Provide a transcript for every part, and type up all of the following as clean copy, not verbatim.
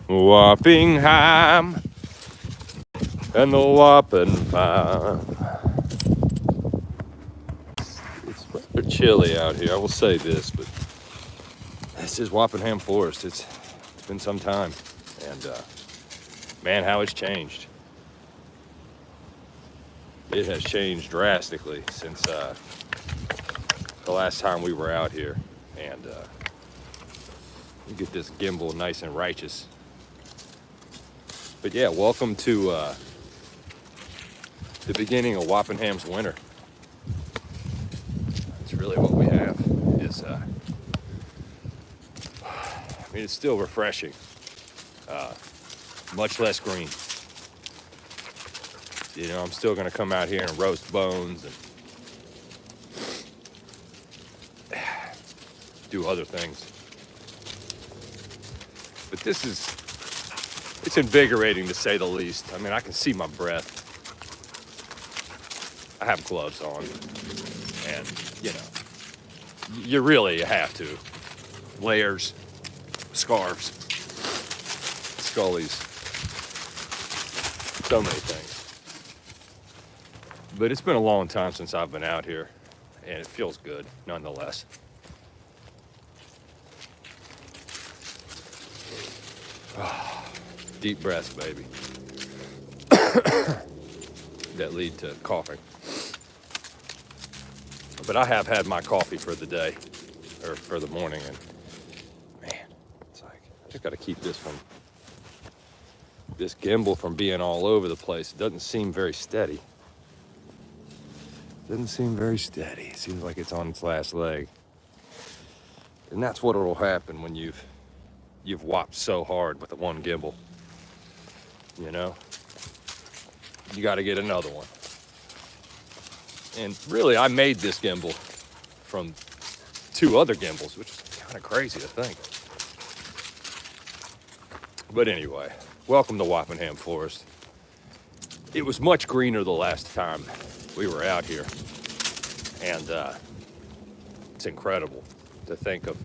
Wappingham and the Wapping Farm. It's rather chilly out here, I will say this, but this is Wappingham Forest. It's been some time, and man, how it's changed. It has changed drastically since the last time we were out here, and you get this gimbal nice and righteous. But yeah, welcome to the beginning of Wappingham's winter. That's really what we have. Is I mean, it's still refreshing. Much less green. You know, I'm still gonna come out here and roast bones and do other things. But this is, it's invigorating to say the least. I mean, I can see my breath. I have gloves on, and you know, you really have to. Layers, scarves, scullies, so many things. But it's been a long time since I've been out here, and it feels good nonetheless. Deep breaths, baby. That lead to coughing. But I have had my coffee for the day, or for the morning, and man, it's like, I just gotta keep this gimbal from being all over the place. It doesn't seem very steady. It seems like it's on its last leg. And that's what will happen when you've whopped so hard with the one gimbal. You know? You gotta get another one. And really, I made this gimbal from 2 other gimbals, which is kind of crazy to think. But anyway, welcome to Wappingham Forest. It was much greener the last time we were out here. And it's incredible to think of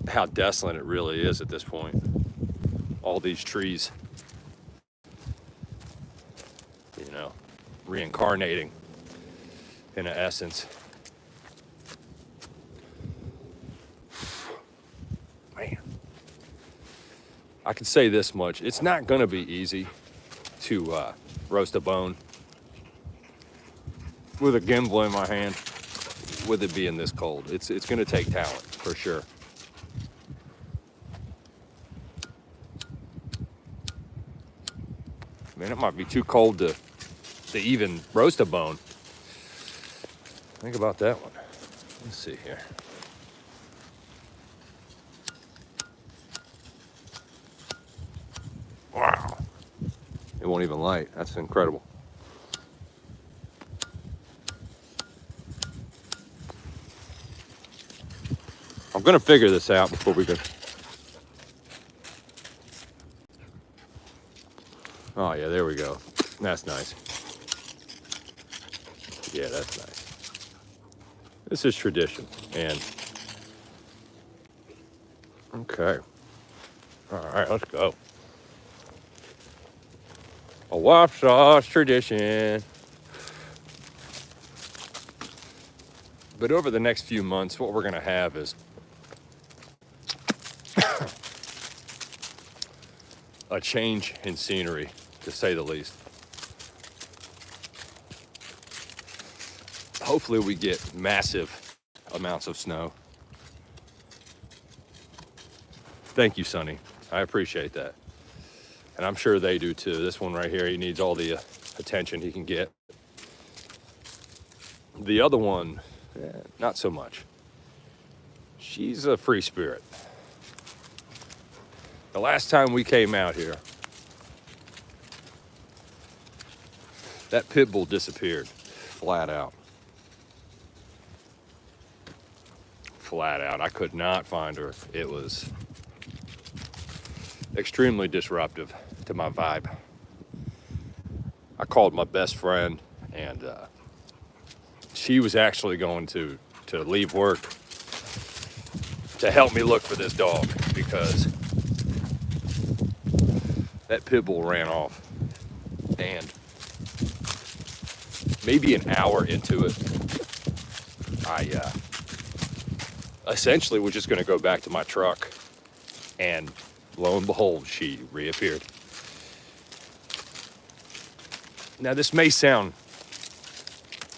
how desolate it really is at this point. All these trees, you know, reincarnating in essence. Man, I can say this much. It's not gonna be easy to roast a bone with a gimbal in my hand, with it being this cold. It's gonna take talent, for sure. Man, it might be too cold to even roast a bone. Think about that one. Let's see here. Wow. It won't even light. That's incredible. I'm gonna figure this out before we go. Oh yeah, there we go. That's nice. Yeah, that's nice. This is tradition, and okay. All right, let's go. A wop sauce tradition. But over the next few months, what we're gonna have is a change in scenery, to say the least. Hopefully we get massive amounts of snow. Thank you, Sonny. I appreciate that. And I'm sure they do too. This one right here, he needs all the attention he can get. The other one, not so much. She's a free spirit. The last time we came out here, that pit bull disappeared, flat out. Flat out. I could not find her. It was extremely disruptive to my vibe. I called my best friend, and she was actually going to leave work to help me look for this dog, because that pit bull ran off. And maybe an hour into it, I essentially was just going to go back to my truck. And lo and behold, she reappeared. Now, this may sound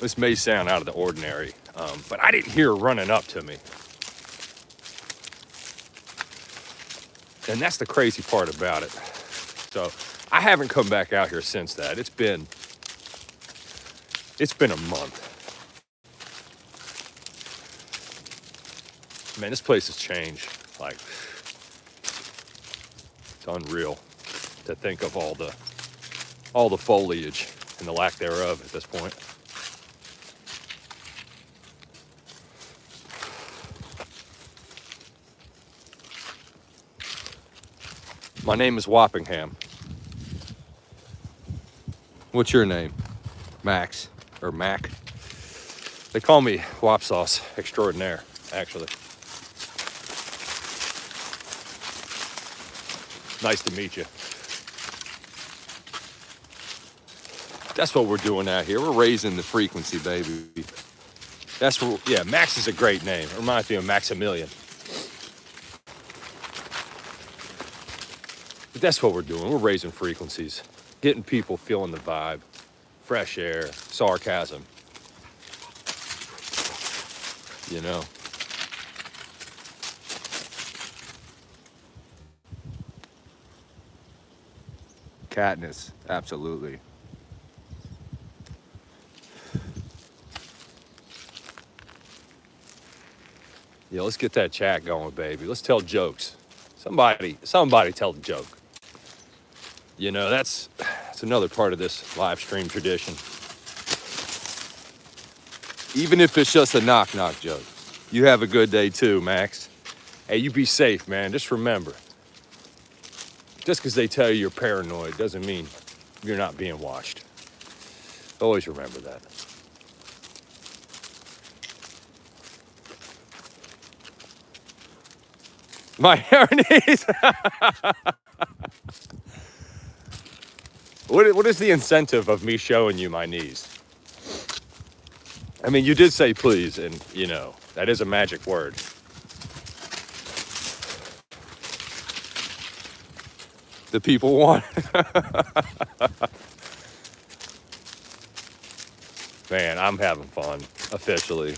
out of the ordinary, but I didn't hear her running up to me. And that's the crazy part about it. So I haven't come back out here since that. It's been a month. Man, this place has changed. Like, it's unreal to think of all the foliage and the lack thereof at this point. My name is Wappingham. What's your name? Max, or Mac. They call me Wop Sauce Extraordinaire, actually. Nice to meet you. That's what we're doing out here. We're raising the frequency, baby. That's what, yeah, Max is a great name. It reminds me of Maximilian. But that's what we're doing. We're raising frequencies, getting people feeling the vibe, fresh air, sarcasm. You know. Katniss, absolutely. Yeah, let's get that chat going, baby. Let's tell jokes. Somebody tell the joke. You know, that's another part of this live stream tradition. Even if it's just a knock-knock joke. You have a good day too, Max. Hey, you be safe, man. Just remember, just because they tell you you're paranoid doesn't mean you're not being watched. Always remember that. My hair knees. What is the incentive of me showing you my knees? I mean, you did say please, and you know, that is a magic word. The people want. Man, I'm having fun, officially.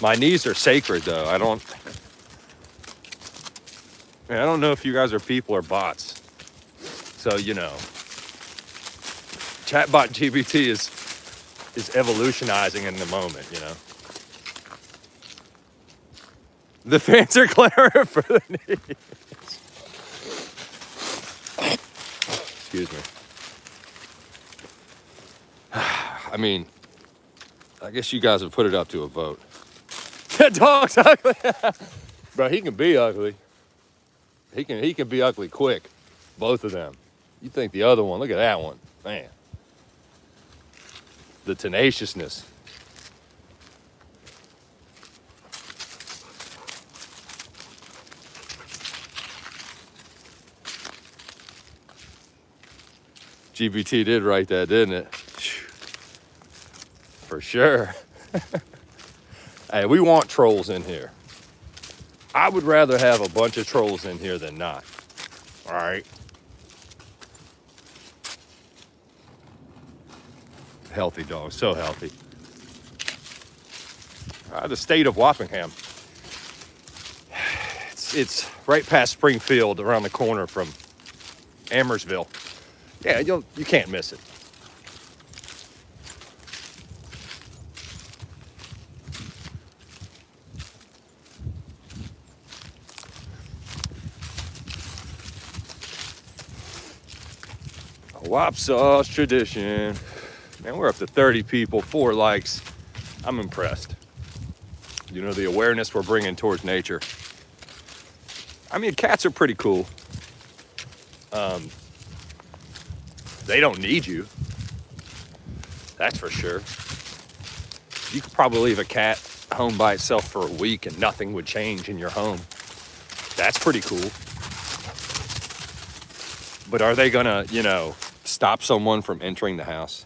My knees are sacred, though. I don't know if you guys are people or bots. So, you know, chatbot GPT is evolutionizing in the moment, you know. The fans are clamoring for the knees. Excuse me. I mean, I guess you guys have put it up to a vote. That dog's ugly. Bro, he can be ugly. He can be ugly quick. Both of them. You think the other one, look at that one. Man. The tenaciousness. GPT did write that, didn't it? For sure. Hey, we want trolls in here. I would rather have a bunch of trolls in here than not. All right. Healthy dog, so healthy. The state of Wappingham. It's right past Springfield, around the corner from Amersville. Yeah, you can't miss it. Wop Sauce tradition. Man, we're up to 30 people, 4 likes. I'm impressed. You know, the awareness we're bringing towards nature. I mean, cats are pretty cool. They don't need you. That's for sure. You could probably leave a cat home by itself for a week and nothing would change in your home. That's pretty cool. But are they gonna, you know, stop someone from entering the house?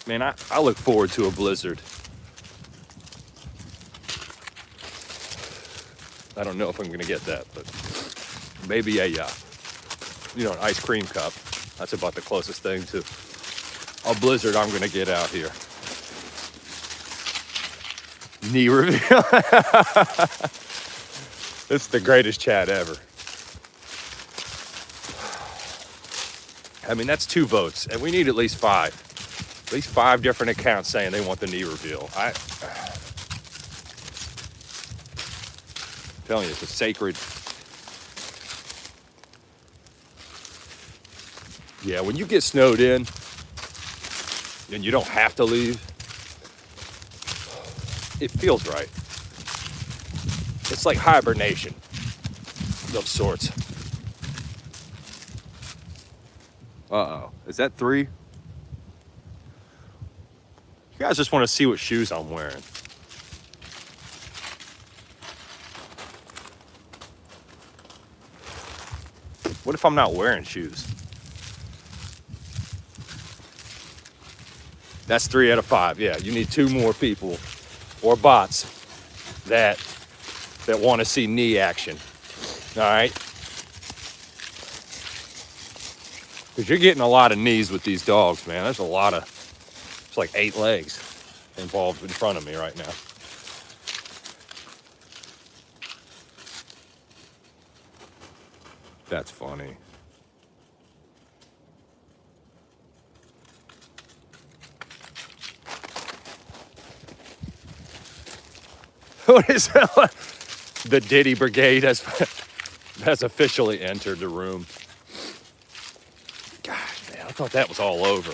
Man, I look forward to a blizzard. I don't know if I'm gonna get that, but maybe a, you know, an ice cream cup. That's about the closest thing to a blizzard I'm gonna get out here. Knee reveal. It's the greatest chat ever. I mean, that's 2 votes, and we need at least 5. At least 5 different accounts saying they want the knee reveal. I'm telling you, it's a sacred. Yeah, when you get snowed in and you don't have to leave, it feels right. It's like hibernation of sorts. Uh-oh, is that 3? You guys just want to see what shoes I'm wearing. What if I'm not wearing shoes? That's 3 out of 5. Yeah, you need 2 more people or bots that want to see knee action. All right? Because you're getting a lot of knees with these dogs, man. There's a lot of, it's like 8 legs involved in front of me right now. That's funny. What is that? The Diddy Brigade has officially entered the room. God, man, I thought that was all over.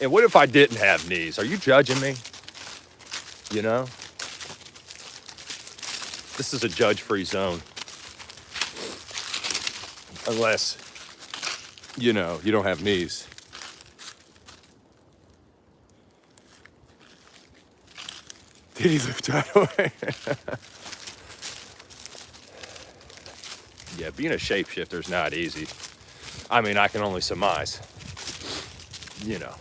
And what if I didn't have knees? Are you judging me? You know? This is a judge-free zone. Unless, you know, you don't have knees. Did he lift that away? Yeah, being a shapeshifter is not easy. I mean, I can only surmise. You know.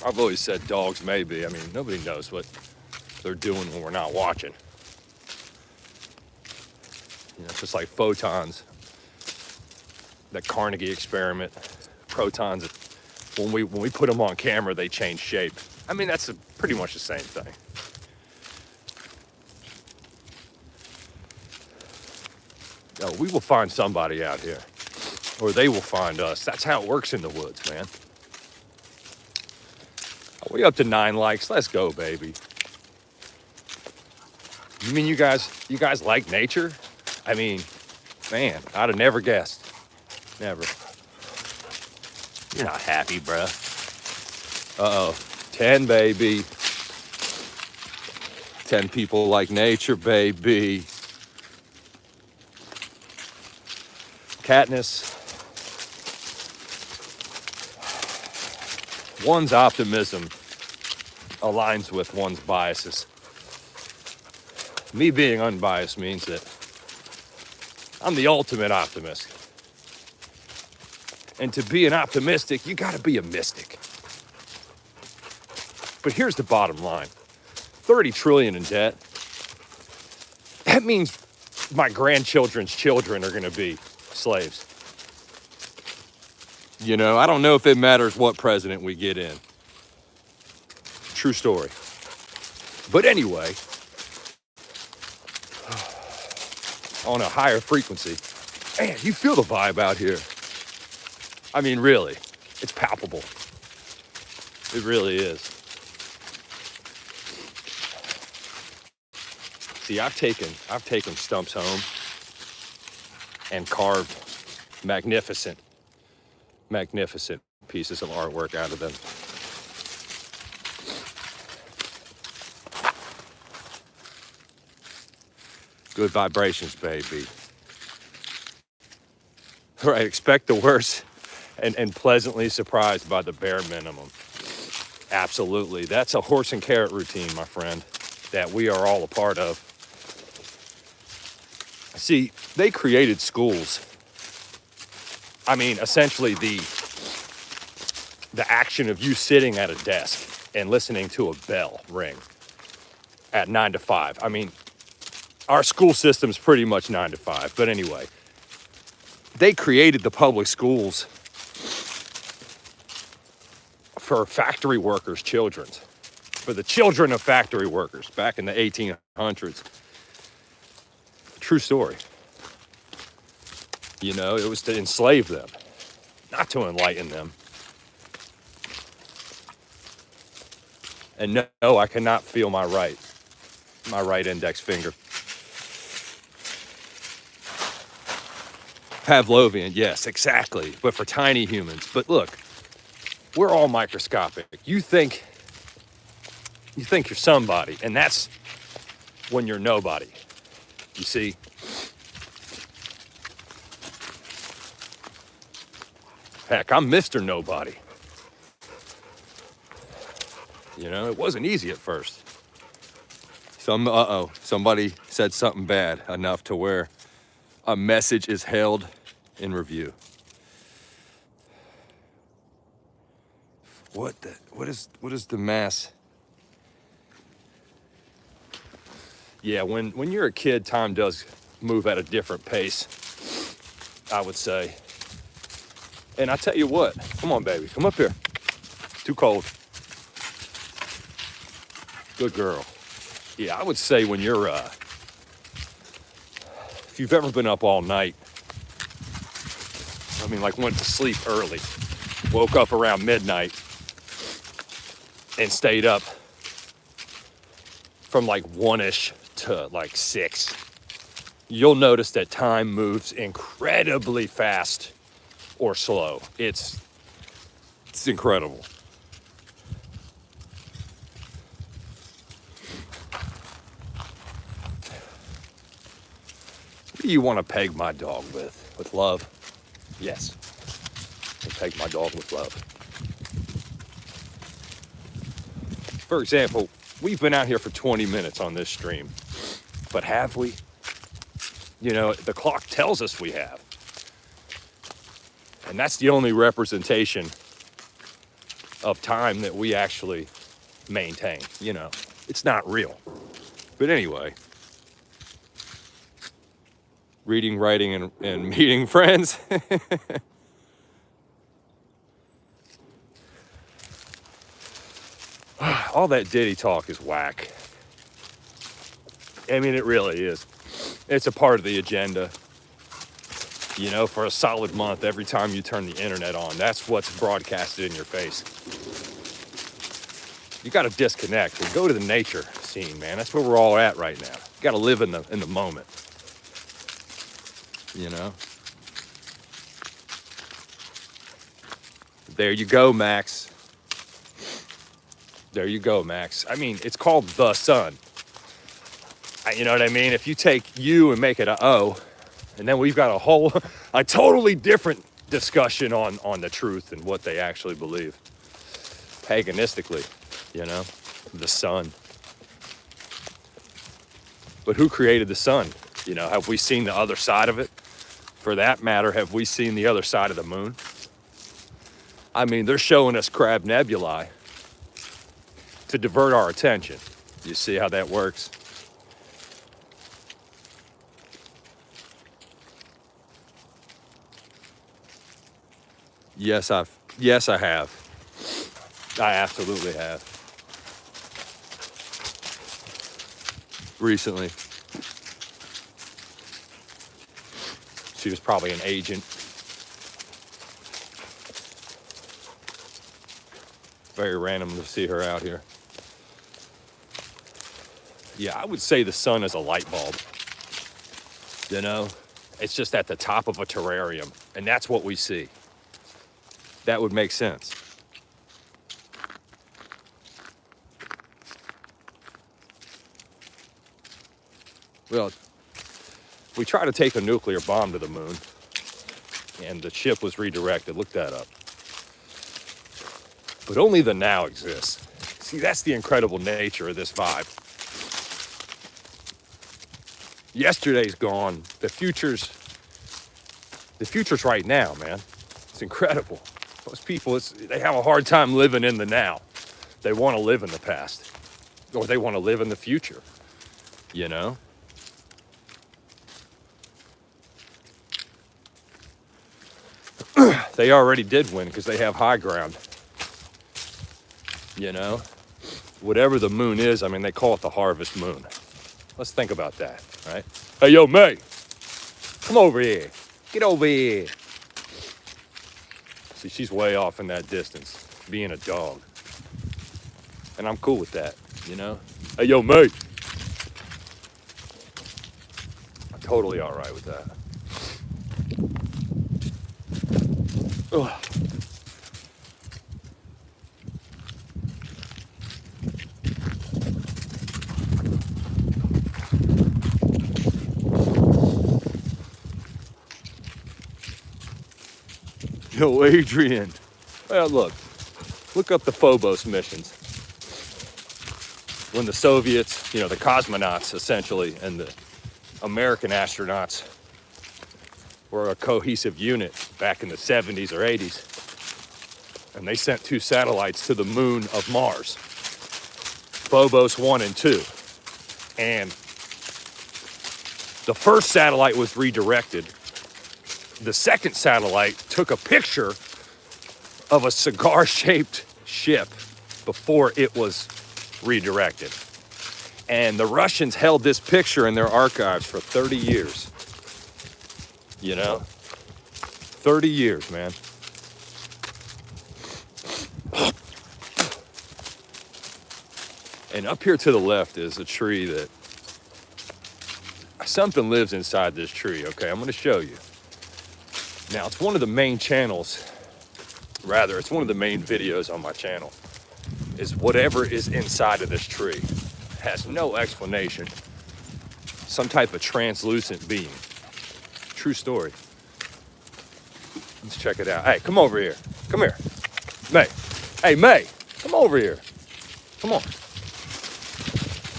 I've always said dogs maybe. I mean, nobody knows what they're doing when we're not watching. You know, it's just like photons. That Carnegie experiment. Protons, when we put them on camera, they change shape. I mean, that's pretty much the same thing. No, we will find somebody out here. Or they will find us. That's how it works in the woods, man. Are we up to 9 likes? Let's go, baby. You mean you guys like nature? I mean, man, I'd have never guessed. Never. You're not happy, bruh. Uh-oh. 10, baby. 10 people like nature, baby. Katniss. One's optimism aligns with one's biases. Me being unbiased means that I'm the ultimate optimist. And to be an optimistic, you gotta be a mystic. But here's the bottom line. 30 trillion in debt. That means my grandchildren's children are gonna be slaves. You know, I don't know if it matters what president we get in. True story. But anyway, on a higher frequency, man, you feel the vibe out here. I mean, really, it's palpable. It really is. See, I've taken stumps home and carved magnificent pieces of artwork out of them. Good vibrations, baby. All right, expect the worst and pleasantly surprised by the bare minimum. Absolutely. That's a horse and carrot routine, my friend, that we are all a part of. See, they created schools. I mean, essentially the action of you sitting at a desk and listening to a bell ring at 9 to 5. I mean, our school system's pretty much 9 to 5. But anyway, they created the public schools for factory workers' children, for the children of factory workers back in the 1800s. True story. You know, it was to enslave them, not to enlighten them. And no, I cannot feel my right index finger. Pavlovian, yes, exactly, but for tiny humans. But look, we're all microscopic. You think you're somebody, and that's when you're nobody. You see? Heck, I'm Mr. Nobody. You know, it wasn't easy at first. Somebody said something bad enough to where a message is held in review. What is the mass? Yeah, when you're a kid, time does move at a different pace, I would say. And I tell you what, come on, baby, come up here. It's too cold. Good girl. Yeah, I would say when you're, if you've ever been up all night, I mean, like went to sleep early, woke up around midnight, and stayed up from like 1-ish to like 6, you'll notice that time moves incredibly fast or slow. It's incredible. What do you want to peg my dog with? With love? Yes. I'll peg my dog with love. For example, we've been out here for 20 minutes on this stream, but have we? You know, the clock tells us we have. And that's the only representation of time that we actually maintain. You know, it's not real. But anyway, reading, writing, and meeting friends. All that Diddy talk is whack. I mean, it really is. It's a part of the agenda. You know, for a solid month, every time you turn the internet on, that's what's broadcasted in your face. You got to disconnect and go to the nature scene, man. That's where we're all at right now. You got to live in the moment. You know? There you go, Max. There you go, Max. I mean, it's called the sun. You know what I mean? If you take you and make it a O, and then we've got a totally different discussion on the truth and what they actually believe. Paganistically, you know, the sun. But who created the sun? You know, have we seen the other side of it? For that matter, have we seen the other side of the moon? I mean, they're showing us crab nebulae to divert our attention. You see how that works? Yes, I have. I absolutely have. Recently. She was probably an agent. Very random to see her out here. Yeah, I would say the sun is a light bulb. You know, it's just at the top of a terrarium, and that's what we see. That would make sense. Well, we tried to take a nuclear bomb to the moon, and the ship was redirected. Look that up. but only the now exists. See, that's the incredible nature of this vibe. Yesterday's gone. The future's right now, man. It's incredible. Most people, they have a hard time living in the now. They want to live in the past, or they want to live in the future, you know? They already did win because they have high ground, you know? Whatever the moon is, I mean, they call it the harvest moon. Let's think about that, right? Hey, yo, May, come over here. Get over here. See, she's way off in that distance, being a dog. And I'm cool with that, you know? Hey, yo, May. I'm totally all right with that. Ugh. Yo, Adrian. Well, look up the Phobos missions. When the Soviets, you know, the cosmonauts essentially, and the American astronauts were a cohesive unit back in the 70s or 80s. And they sent 2 satellites to the moon of Mars, Phobos 1 and 2. And the first satellite was redirected. The second satellite took a picture of a cigar-shaped ship before it was redirected. And the Russians held this picture in their archives for 30 years. You know? 30 years, man. And up here to the left is a tree that something lives inside this tree, okay? I'm going to show you. Now, it's one of the main channels, it's one of the main videos on my channel, is whatever is inside of this tree. Has no explanation. Some type of translucent being. True story. Let's check it out. Hey, come over here. Come here. May. Hey, May. Come over here. Come on.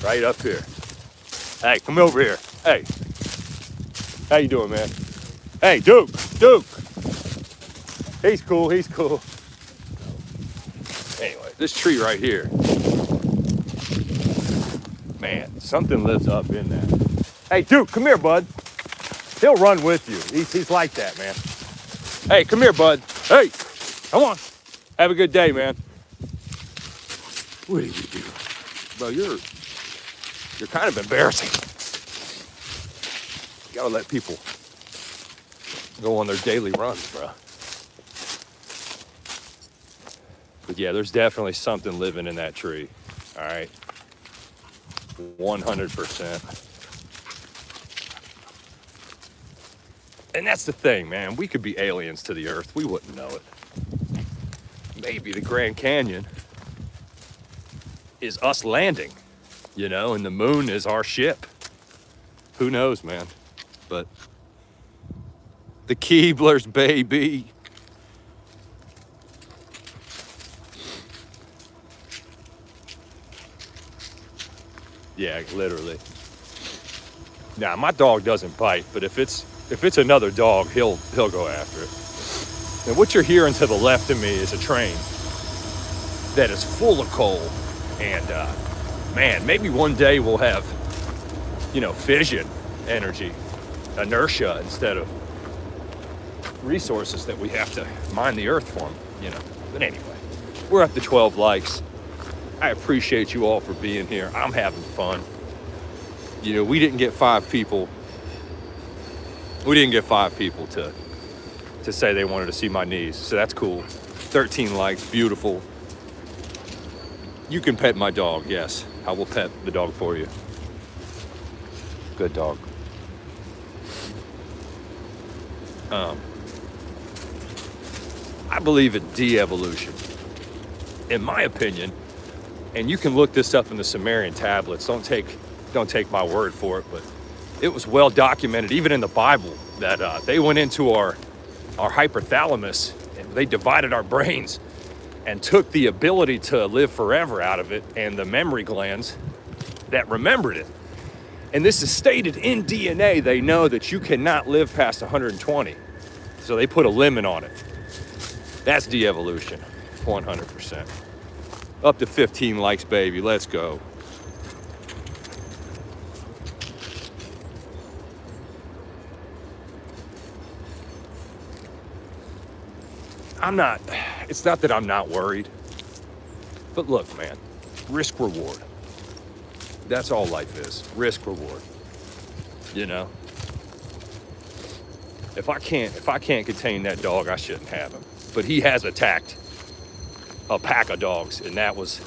Right up here. Hey, come over here. Hey. How you doing, man? Hey, Duke. Duke. He's cool. He's cool. Anyway, this tree right here. Man, something lives up in that. Hey, Duke, come here, bud. He'll run with you. He's like that, man. Hey, come here, bud. Hey, come on. Have a good day, man. What are you doing? Bro, you're kind of embarrassing. You gotta let people go on their daily runs, bro. But yeah, there's definitely something living in that tree. All right. 100%. And that's the thing, man. We could be aliens to the earth. We wouldn't know it. Maybe the Grand Canyon is us landing, you know, and the moon is our ship. Who knows, man? But the Keeblers, baby. Yeah, literally. Now, my dog doesn't bite, but if it's another dog, he'll go after it. And what you're hearing to the left of me is a train that is full of coal. And man, maybe one day we'll have, you know, fission energy, inertia instead of resources that we have to mine the earth from, you know. But anyway, we're up to 12 likes. I appreciate you all for being here. I'm having fun. You know, we didn't get 5 people. We didn't get 5 people to say they wanted to see my knees. So that's cool. 13 likes, beautiful. You can pet my dog, yes. I will pet the dog for you. Good dog. I believe in de-evolution. In my opinion, and you can look this up in the Sumerian tablets. Don't take my word for it, but it was well documented, even in the Bible, that they went into our hypothalamus and they divided our brains and took the ability to live forever out of it and the memory glands that remembered it. And this is stated in DNA. They know that you cannot live past 120. So they put a limit on it. That's de-evolution, 100%. Up to 15 likes, baby. Let's go. It's not that I'm not worried. But look, man, risk reward. That's all life is, risk reward. You know? If I can't contain that dog, I shouldn't have him. But he has attacked a pack of dogs, and it was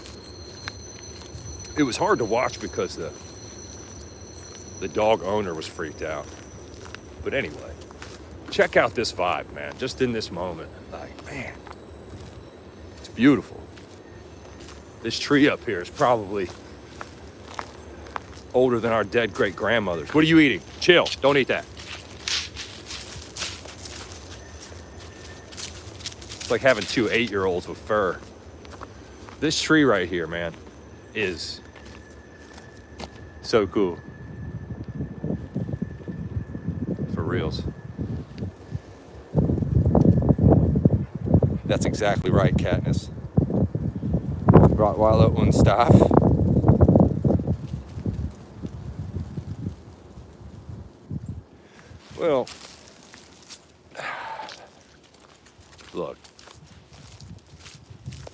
hard to watch because the dog owner was freaked out. But anyway, check out this vibe, man, just in this moment. Like, man, it's beautiful. This tree up here is probably older than our dead great-grandmothers. What are you eating? Chill, don't eat that. It's like having two 8-year-olds with fur. This tree right here, man, is so cool. For reals. That's exactly right, Katniss. Rottweiler und Staff. Well, look.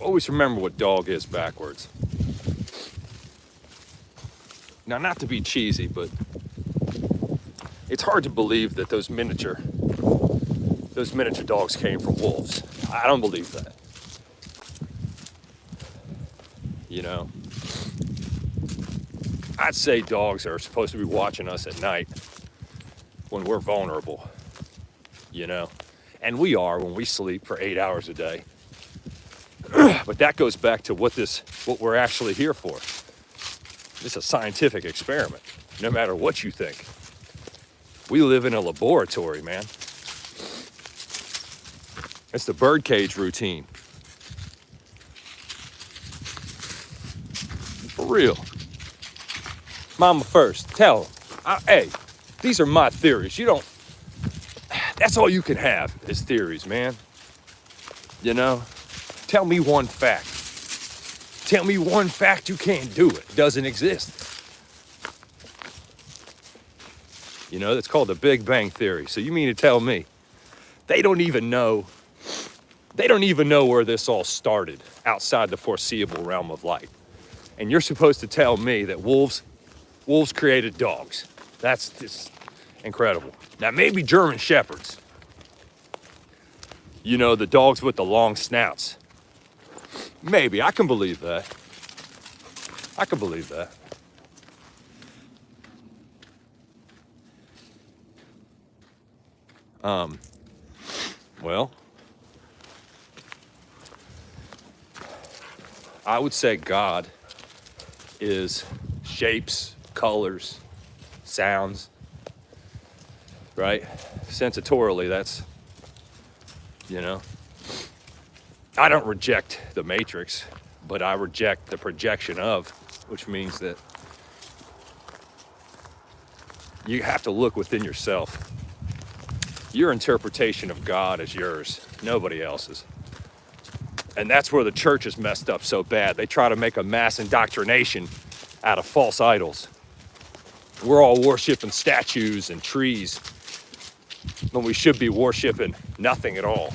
Always remember what dog is backwards. Now, not to be cheesy, but it's hard to believe that those miniature dogs came from wolves. I don't believe that. You know, I'd say dogs are supposed to be watching us at night when we're vulnerable, you know, and we are when we sleep for 8 hours a day. But that goes back to what we're actually here for. It's a scientific experiment, no matter what you think. We live in a laboratory, man. It's the birdcage routine. For real. Mama first, tell them. Hey, these are my theories. That's all you can have is theories, man. You know? Tell me one fact. Tell me one fact you can't do it. It doesn't exist. You know, that's called the Big Bang Theory. So you mean to tell me they don't even know where this all started outside the foreseeable realm of light. And you're supposed to tell me that wolves created dogs. That's just incredible. Now, maybe German Shepherds. You know, the dogs with the long snouts. Maybe, I can believe that. I can believe that. Well, I would say God is shapes, colors, sounds, right? Sensatorily, that's, you know. I don't reject the Matrix, but I reject the projection of, which means that you have to look within yourself. Your interpretation of God is yours, nobody else's. And that's where the church is messed up so bad. They try to make a mass indoctrination out of false idols. We're all worshiping statues and trees when we should be worshiping nothing at all.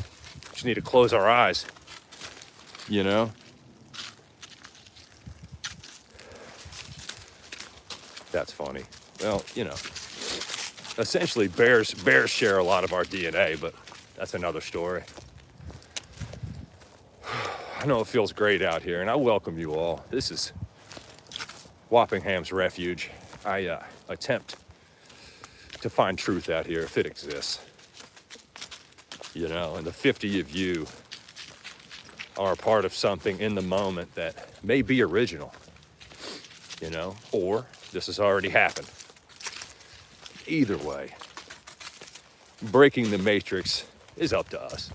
Just need to close our eyes, you know? That's funny. Well, you know, essentially bears share a lot of our DNA, but that's another story. I know it feels great out here, and I welcome you all. This is Wappingham's refuge. I attempt to find truth out here if it exists. You know, and the 50 of you are a part of something in the moment that may be original, you know, or this has already happened. Either way, breaking the matrix is up to us.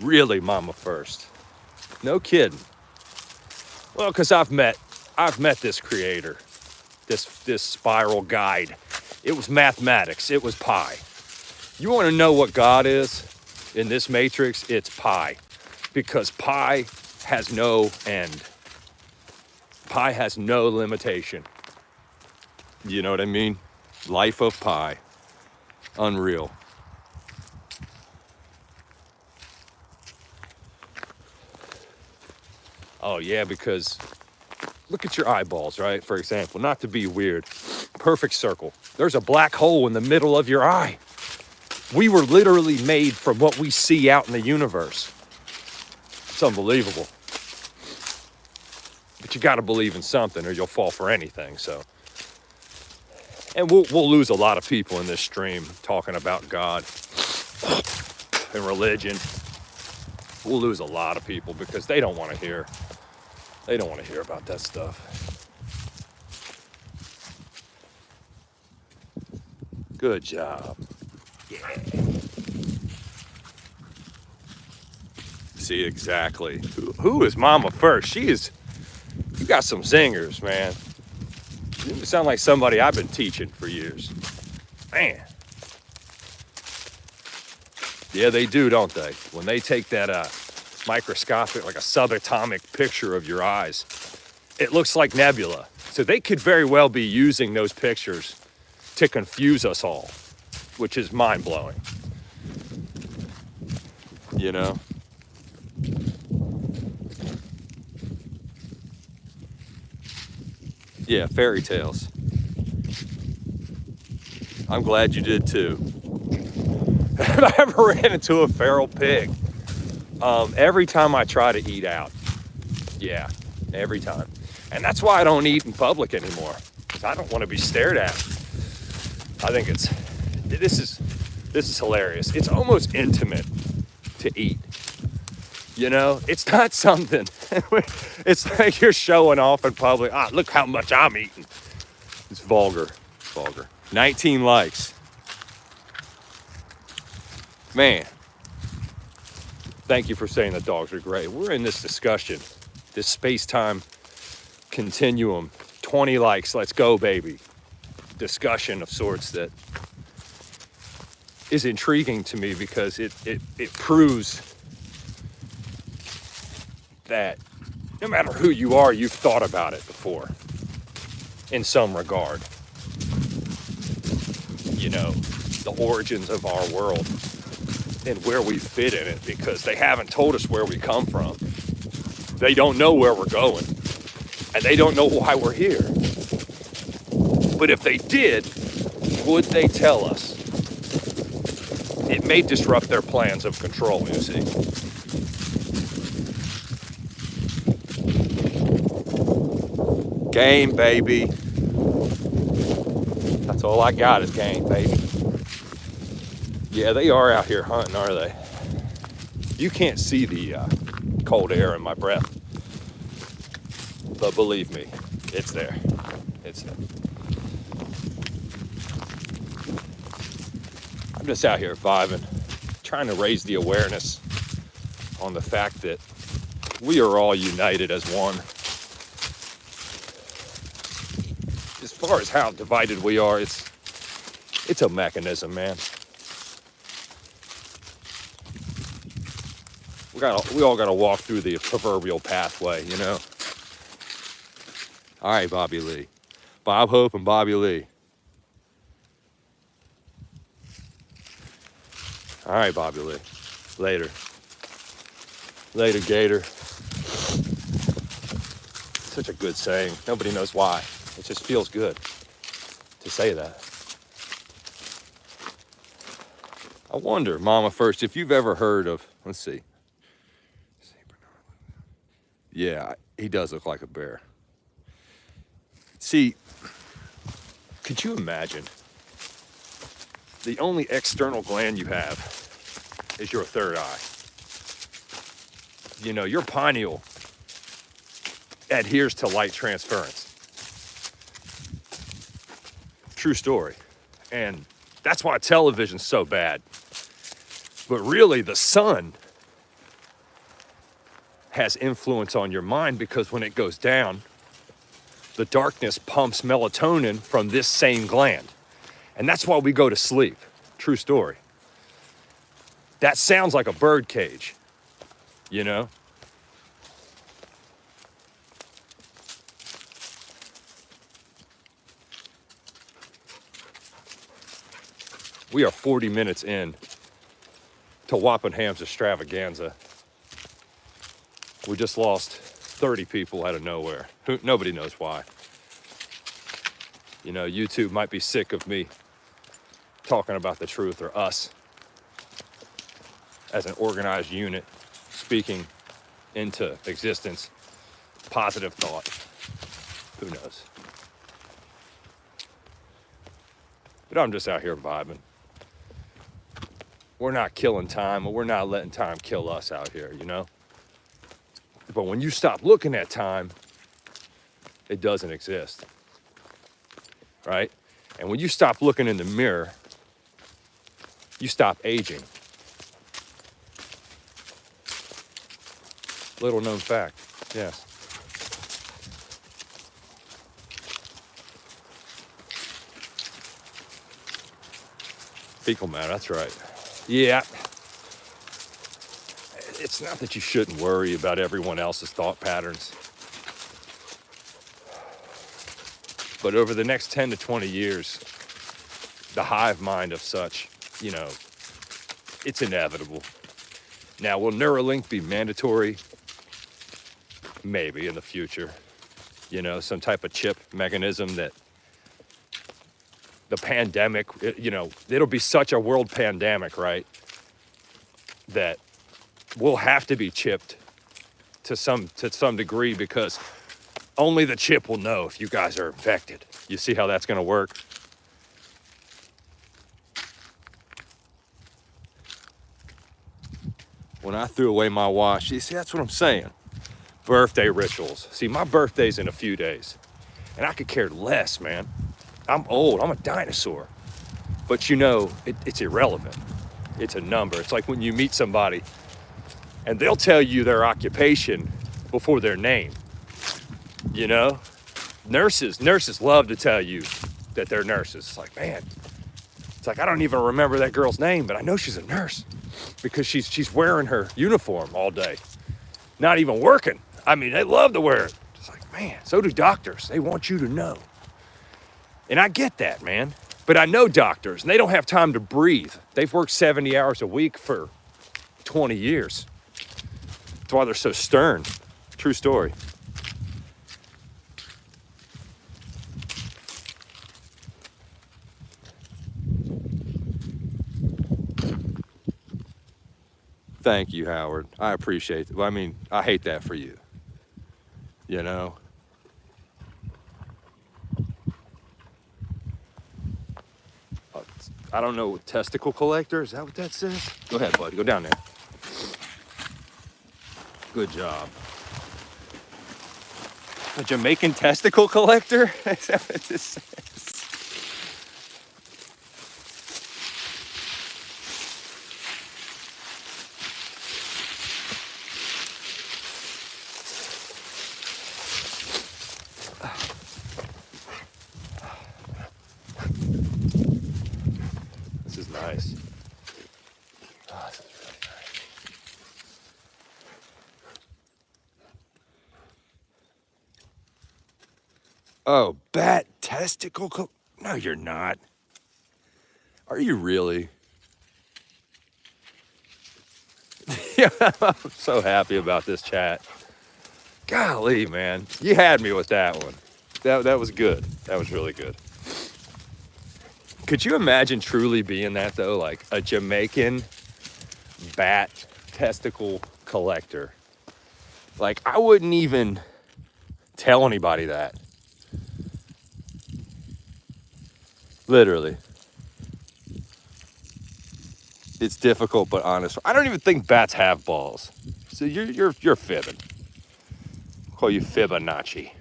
Really mama first. No kidding. Well, because I've met this creator, this spiral guide. It was mathematics. It was pi. You want to know what God is in this matrix? It's pi. Because pi has no end. Pi has no limitation. You know what I mean? Life of pi. Unreal. Oh yeah, because look at your eyeballs, right? For example, not to be weird. Perfect circle. There's a black hole in the middle of your eye. We were literally made from what we see out in the universe. It's unbelievable. But you got to believe in something or you'll fall for anything, so. And we'll lose a lot of people in this stream talking about God and religion. We'll lose a lot of people because they don't want to hear about that stuff. Good job. Yeah. See, exactly. Who is mama first? You got some zingers, man. You sound like somebody I've been teaching for years. Man. Yeah, they do, don't they? When they take that microscopic, like a subatomic picture of your eyes, it looks like nebula. So they could very well be using those pictures to confuse us all, which is mind-blowing. You know? Yeah, fairy tales. I'm glad you did too. Have I ever ran into a feral pig? Every time I try to eat out. Yeah, every time. And that's why I don't eat in public anymore. Because I don't want to be stared at. I think this is hilarious. It's almost intimate to eat. You know, it's not something. It's like you're showing off in public. Ah, look how much I'm eating. It's vulgar. 19 likes. Man. Thank you for saying the dogs are great. We're in this discussion, this space-time continuum. 20 likes, let's go, baby. Discussion of sorts that is intriguing to me because it proves that no matter who you are, you've thought about it before in some regard. You know, the origins of our world and where we fit in it, because they haven't told us where we come from. They don't know where we're going, and they don't know why we're here. But if they did, would they tell us? It may disrupt their plans of control, you see. Game, baby. That's all I got is game, baby. Yeah, they are out here hunting, are they? You can't see the cold air in my breath. But believe me, it's there. It's there. I'm just out here vibing, trying to raise the awareness on the fact that we are all united as one. As far as how divided we are, it's a mechanism, man. We all gotta walk through the proverbial pathway, you know. All right, Bobby Lee, Bob Hope and Bobby Lee. All right, Bobby Lee. Later, Gator. Such a good saying. Nobody knows why. It just feels good to say that. I wonder, Mama First, if you've ever heard of, let's see. Yeah, he does look like a bear. See, could you imagine? The only external gland you have is your third eye. You know, your pineal adheres to light transference. True story. And that's why television's so bad. But really, the sun has influence on your mind, because when it goes down, the darkness pumps melatonin from this same gland. And that's why we go to sleep. True story. That sounds like a bird cage, you know? We are 40 minutes in to Wapenham's extravaganza. We just lost 30 people out of nowhere. Nobody knows why. You know, YouTube might be sick of me talking about the truth, or us as an organized unit speaking into existence, positive thought. Who knows? But I'm just out here vibing. We're not killing time, or we're not letting time kill us out here, you know? But when you stop looking at time, it doesn't exist, right? And when you stop looking in the mirror, you stop aging. Little known fact, yes. Fecal matter, that's right. Yeah. It's not that you shouldn't worry about everyone else's thought patterns. But over the next 10 to 20 years, the hive mind of such, you know, it's inevitable. Now, will Neuralink be mandatory? Maybe in the future. You know, some type of chip mechanism that the pandemic, you know, it'll be such a world pandemic, right? That we'll have to be chipped to some degree, because only the chip will know if you guys are infected. You see how that's going to work? When I threw away my watch, you see, that's what I'm saying. Birthday rituals. See, my birthday's in a few days, and I could care less, man. I'm old. I'm a dinosaur. But you know, it's irrelevant. It's a number. It's like when you meet somebody and they'll tell you their occupation before their name. You know? Nurses love to tell you that they're nurses. It's like, man, it's like, I don't even remember that girl's name, but I know she's a nurse because she's wearing her uniform all day. Not even working. I mean, they love to wear it. It's like, man, so do doctors. They want you to know. And I get that, man. But I know doctors, and they don't have time to breathe. They've worked 70 hours a week for 20 years. That's why they're so stern. True story. Thank you, Howard. I appreciate it. I mean, I hate that for you. You know? I don't know, testicle collector? Is that what that says? Go ahead, bud. Go down there. Good job. A Jamaican testicle collector? Is that what this says? This is nice. Oh, this is really nice. Oh, bat testicle? No, you're not. Are you really? Yeah, I'm so happy about this chat. Golly, man. You had me with that one. That was good. That was really good. Could you imagine truly being that, though? Like a Jamaican bat testicle collector. Like, I wouldn't even tell anybody that. Literally. It's difficult, but honest. I don't even think bats have balls. So you're fibbing. I'll call you Fibonacci.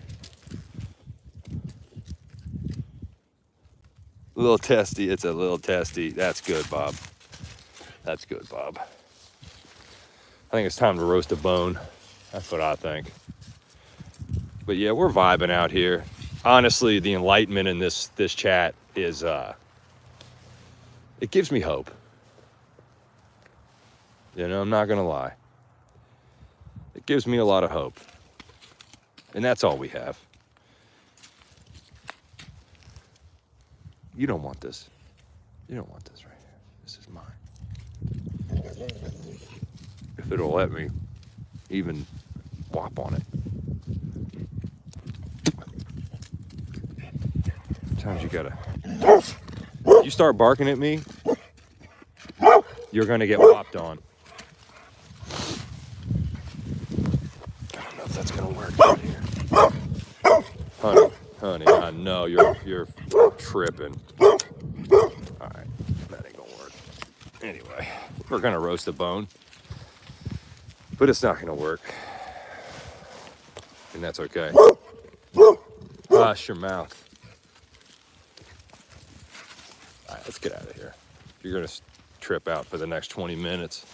A little testy. It's a little testy. That's good, Bob. That's good, Bob. I think it's time to roast a bone. That's what I think. But yeah, we're vibing out here. Honestly, the enlightenment in this chat is it gives me hope. You know, I'm not gonna lie. It gives me a lot of hope. And that's all we have. You don't want this. You don't want this right here. This is mine. If it'll let me even whop on it. Sometimes you gotta. If you start barking at me, you're gonna get whopped on. I don't know if that's gonna work out here. Honey, I know you're tripping. All right, that ain't gonna work. Anyway, we're gonna roast a bone, but it's not gonna work, and that's okay. Hush your mouth. All right, let's get out of here. You're gonna trip out for the next 20 minutes.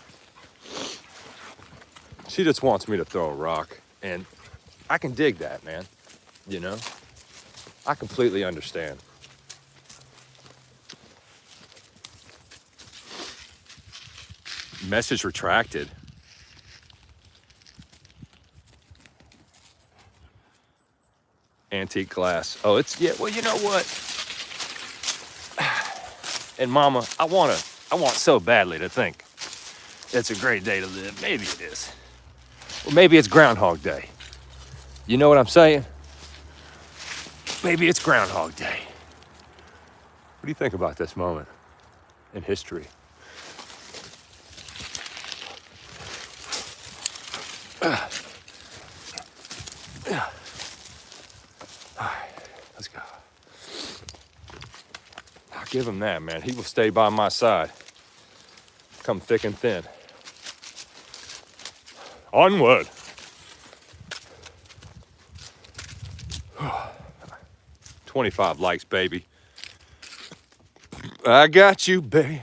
She just wants me to throw a rock, and I can dig that, man. You know, I completely understand. Message retracted. Antique glass. Oh, it's, yeah, well, you know what? And Mama, I want so badly to think it's a great day to live. Maybe it is. Or maybe it's Groundhog Day. You know what I'm saying? Maybe it's Groundhog Day. What do you think about this moment in history? All right, let's go. I'll give him that, man. He will stay by my side. Come thick and thin. Onward. $25 likes, baby. I got you, baby.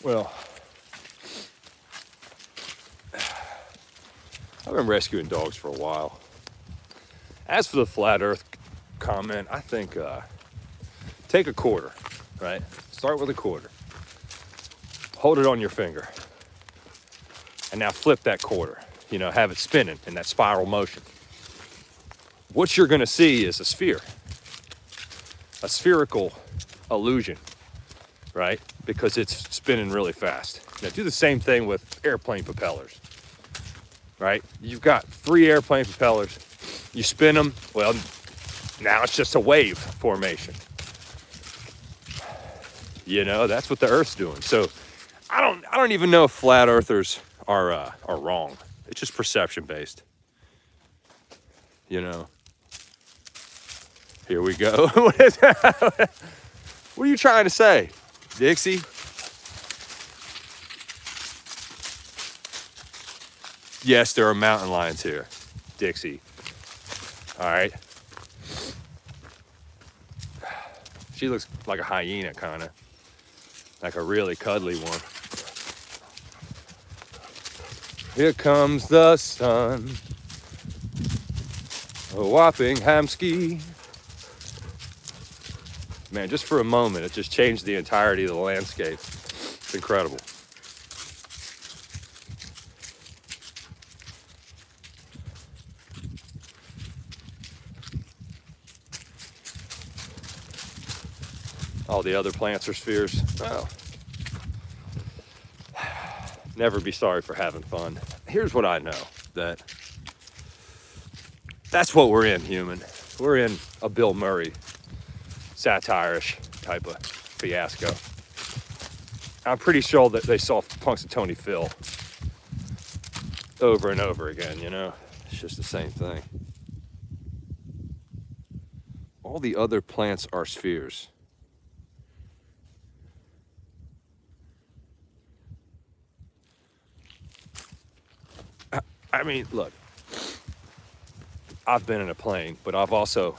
Well, I've been rescuing dogs for a while. As for the flat earth comment, I think take a quarter, right? Start with a quarter. Hold it on your finger. And now flip that quarter. You know, have it spinning in that spiral motion. What you're gonna see is a sphere. A spherical illusion, right? Because it's spinning really fast. Now do the same thing with airplane propellers, right? You've got 3 airplane propellers. You spin them, well, now it's just a wave formation. You know, that's what the Earth's doing. So I don't even know if flat earthers are wrong. It's just perception based. You know. Here we go. What is that? What are you trying to say, Dixie? Yes, there are mountain lions here, Dixie. All right. She looks like a hyena, kind of. Like a really cuddly one. Here comes the sun. A whopping hamski. Man, just for a moment, it just changed the entirety of the landscape. It's incredible. All the other plants are spheres. Well, never be sorry for having fun. Here's what I know, that's what we're in, human. We're in a Bill Murray satire-ish type of fiasco. I'm pretty sure that they saw Punxsutawney Phil over and over again, you know? It's just the same thing. All the other plants are spheres. I mean, look, I've been in a plane, but I've also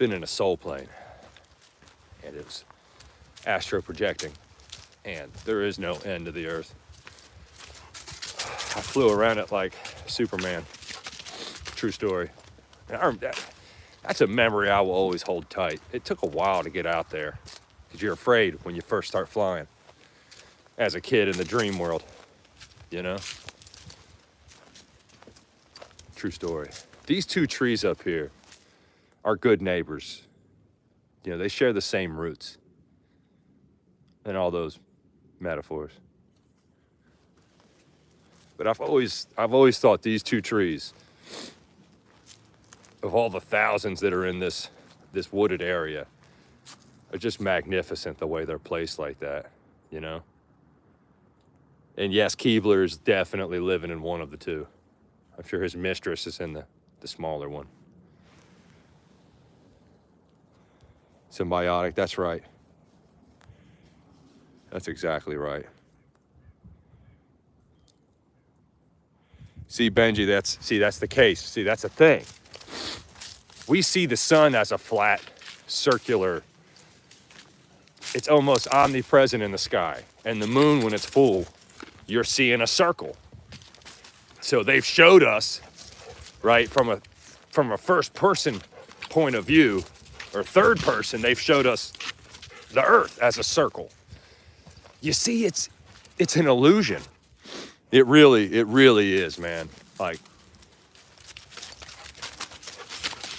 been in a soul plane, and it was astro projecting, and there is no end to the earth. I flew around it like Superman. True story. And that's a memory I will always hold tight. It took a while to get out there, because you're afraid when you first start flying as a kid in the dream world, you know? True story. These two trees up here are good neighbors. You know, they share the same roots and all those metaphors. But I've always thought these two trees, of all the thousands that are in this wooded area, are just magnificent the way they're placed like that, you know? And yes, Keebler's definitely living in one of the two. I'm sure his mistress is in the smaller one. Symbiotic, that's right. That's exactly right. See, Benji, that's the case. See, that's the thing. We see the sun as a flat, circular, it's almost omnipresent in the sky. And the moon, when it's full, you're seeing a circle. So they've showed us, right, from a first person point of view, or third person, they've showed us the earth as a circle. You see, it's an illusion. It really is, man. Like,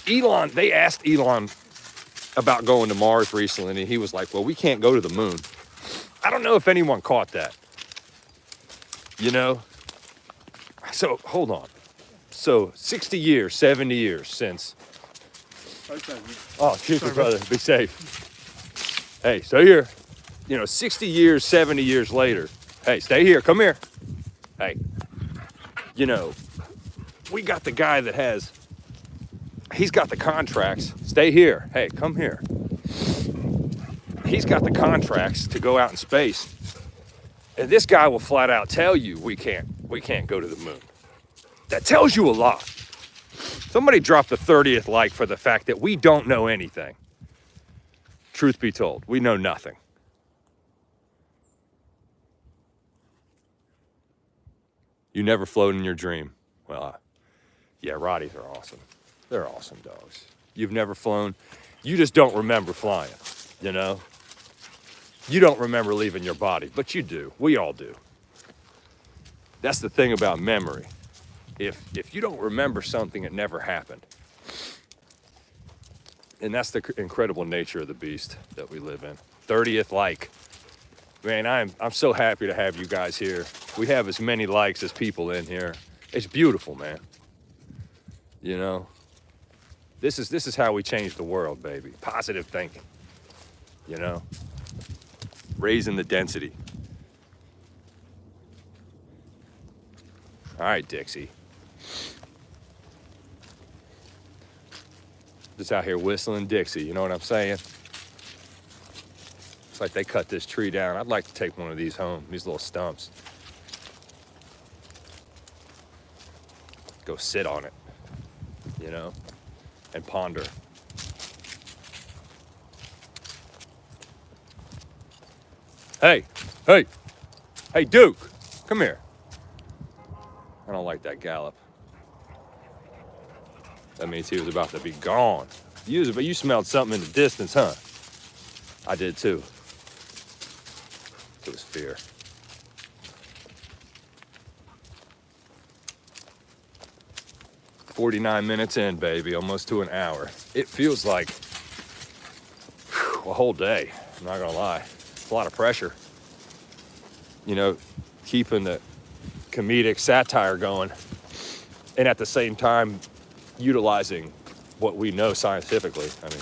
Elon, they asked Elon about going to Mars recently, and he was like, well, we can't go to the moon. I don't know if anyone caught that. You know? So, hold on. So, 60 years, 70 years since. Oh, shoot, brother. Be safe. Hey, stay here. You know, 60 years, 70 years later. Hey, stay here. Come here. Hey. You know, we got the guy that he's got the contracts. Stay here. Hey, come here. He's got the contracts to go out in space. And this guy will flat out tell you we can't go to the moon. That tells you a lot. Somebody dropped the 30th like for the fact that we don't know anything. Truth be told, we know nothing. You never float in your dream. Well, yeah, rotties are awesome. They're awesome dogs. You've never flown. You just don't remember flying, you know? You don't remember leaving your body, but you do. We all do. That's the thing about memory. If you don't remember something, it never happened. And that's the incredible nature of the beast that we live in. 30th like. Man, I'm so happy to have you guys here. We have as many likes as people in here. It's beautiful, man. You know? This is how we change the world, baby. Positive thinking. You know? Raising the density. All right, Dixie. Just out here whistling Dixie, you know what I'm saying? It's like they cut this tree down. I'd like to take one of these home, these little stumps. Go sit on it, you know, and ponder. Hey, Duke, come here. I don't like that gallop. That means he was about to be gone. But you smelled something in the distance, huh? I did too. It was fear. "49 minutes in, baby, almost to an hour. It feels like a whole day, I'm not gonna lie. It's a lot of pressure. You know, keeping the comedic satire going, and at the same time, utilizing what we know scientifically. I mean,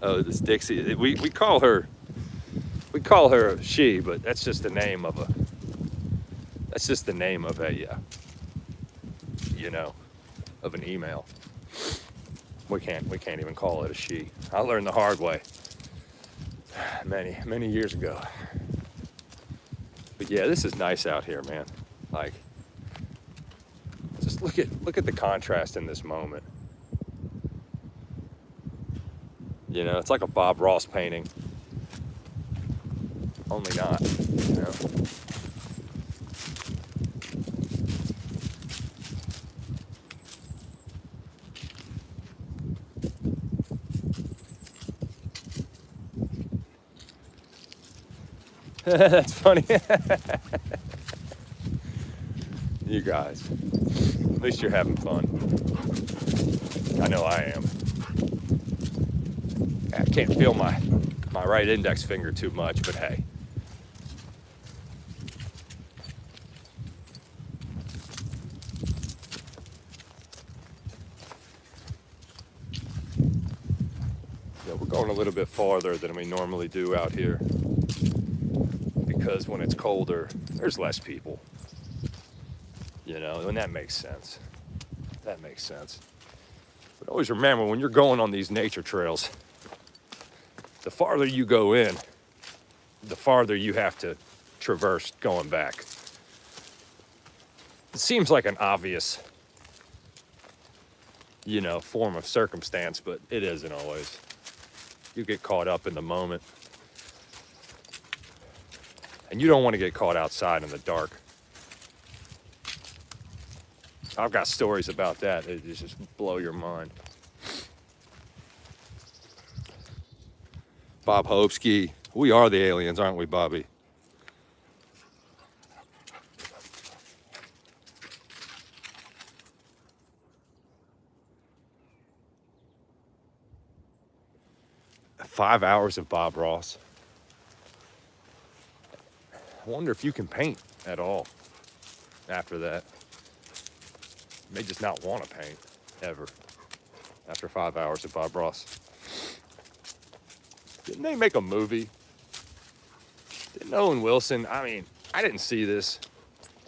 oh, this Dixie, we call her she, but that's just the name of you know, of an email. We can't even call it a she. I learned the hard way many years ago. But yeah, this is nice out here, man. Like, look at the contrast in this moment. You know, it's like a Bob Ross painting. Only not, you know. That's funny. You guys, at least you're having fun. I know I am. I can't feel my right index finger too much, but hey. Yeah, we're going a little bit farther than we normally do out here because when it's colder, there's less people. You know, and that makes sense. That makes sense. But always remember, when you're going on these nature trails, the farther you go in, the farther you have to traverse going back. It seems like an obvious, you know, form of circumstance, but it isn't always. You get caught up in the moment. And you don't want to get caught outside in the dark. I've got stories about that. It just blow your mind. Bob Hopsky. We are the aliens, aren't we, Bobby? Five hours of Bob Ross. I wonder if you can paint at all after that. You may just not want to paint ever after 5 hours of Bob Ross. Didn't they make a movie? Didn't Owen Wilson? I mean, I didn't see this.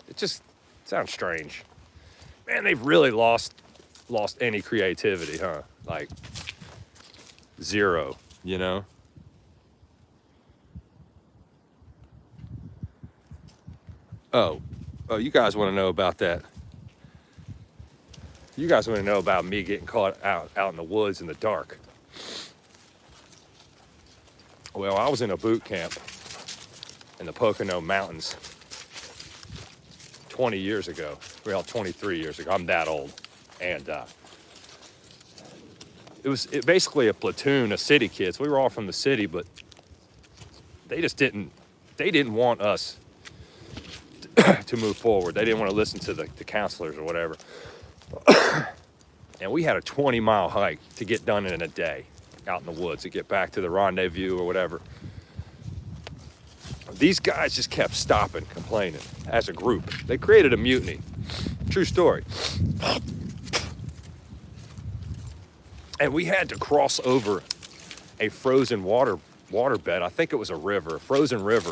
It just sounds strange. Man, they've really lost any creativity, huh? Like, zero, you know? Oh, you guys want to know about that? You guys want to know about me getting caught out in the woods in the dark. Well, I was in a boot camp in the Pocono Mountains 20 years ago. Well, 23 years ago. I'm that old. And it was basically a platoon of city kids. We were all from the city, but they didn't want us to move forward. They didn't want to listen to the counselors or whatever. And we had a 20-mile hike to get done in a day out in the woods to get back to the rendezvous or whatever. These guys just kept stopping, complaining as a group. They created a mutiny. True story. And we had to cross over a frozen water bed. I think it was a frozen river.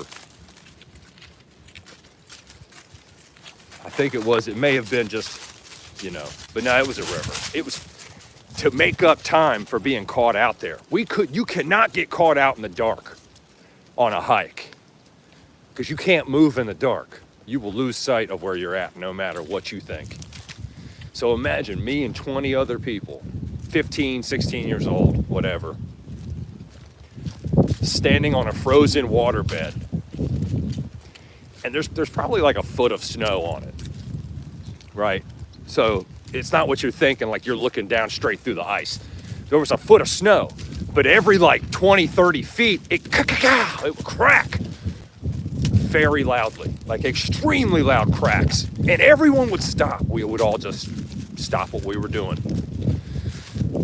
I think it may have been just, you know, but no, it was a river. It was to make up time for being caught out there. You cannot get caught out in the dark on a hike because you can't move in the dark. You will lose sight of where you're at no matter what you think. So imagine me and 20 other people, 15, 16 years old, whatever, standing on a frozen waterbed. And there's probably like a foot of snow on it, right? So it's not what you're thinking, like you're looking down straight through the ice. There was a foot of snow, but every like 20, 30 feet, it would crack very loudly, like extremely loud cracks. And everyone would stop. We would all just stop what we were doing.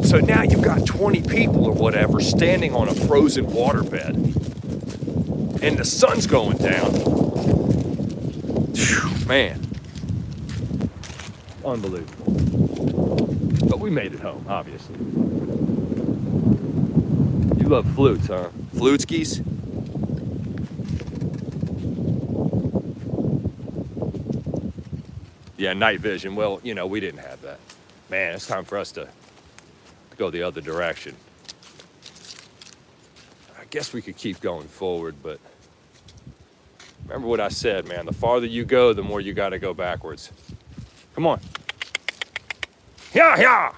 So now you've got 20 people or whatever standing on a frozen waterbed and the sun's going down. Whew, man. Unbelievable. But we made it home, obviously. You love flutes, huh? Fluteskis? Yeah, night vision. Well, you know, we didn't have that. Man, it's time for us to go the other direction. I guess we could keep going forward, but remember what I said, man. The farther you go, the more you got to go backwards. Come on. Yeah, yeah.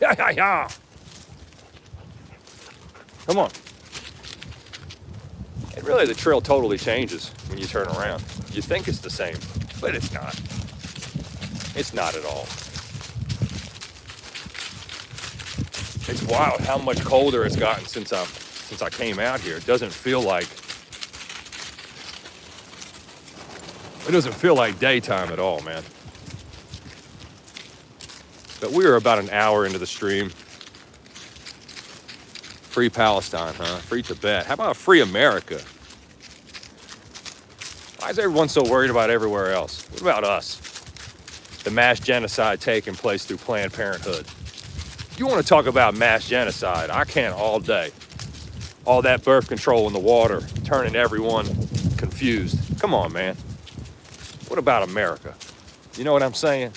Yeah, yeah, yeah. Come on. And really, the trail totally changes when you turn around. You think it's the same, but it's not. It's not at all. It's wild how much colder it's gotten since I came out here. It doesn't feel like daytime at all, man. But we were about an hour into the stream. Free Palestine, huh? Free Tibet. How about free America? Why is everyone so worried about everywhere else? What about us? The mass genocide taking place through Planned Parenthood. You want to talk about mass genocide? I can all day. All that birth control in the water, turning everyone confused. Come on, man. What about America? You know what I'm saying?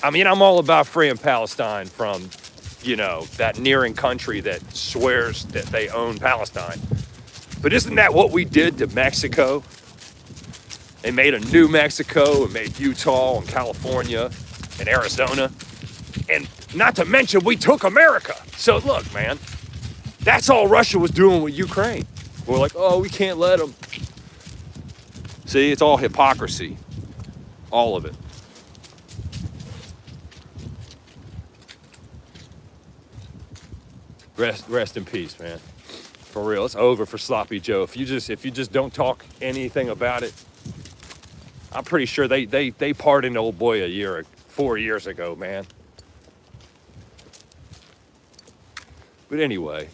I mean, I'm all about freeing Palestine from, that nearing country that swears that they own Palestine. But isn't that what we did to Mexico? They made a new Mexico and made Utah and California and Arizona. And not to mention, we took America. So look, man, that's all Russia was doing with Ukraine. We're like, oh, we can't let them. See, it's all hypocrisy. All of it. Rest in peace, man. For real, it's over for Sloppy Joe. If you just don't talk anything about it, I'm pretty sure they pardoned old boy 4 years ago, man. But anyway.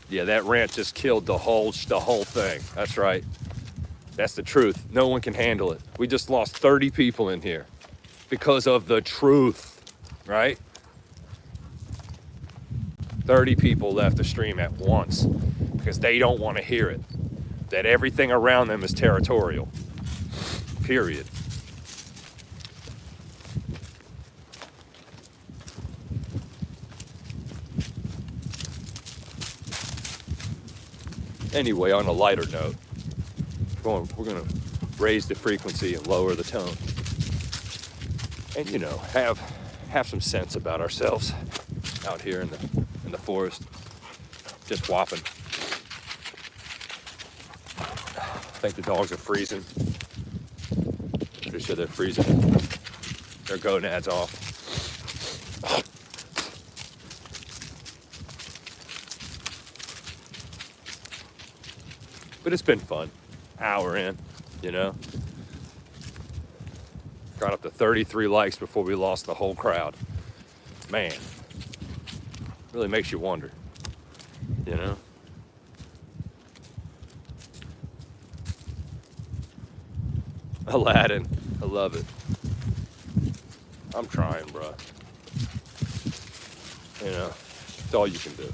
Yeah, that rant just killed the whole thing. That's right. That's the truth. No one can handle it. We just lost 30 people in here because of the truth, right? 30 people left the stream at once because they don't want to hear it. That everything around them is territorial. Period. Anyway, on a lighter note, we're going to raise the frequency and lower the tone. And, have some sense about ourselves out here in the forest, just whopping. I think the dogs are freezing. Pretty sure they're freezing their gonads off. But it's been fun. Hour in, Got up to 33 likes before we lost the whole crowd. Man, really makes you wonder, Aladdin, I love it. I'm trying, bro. It's all you can do.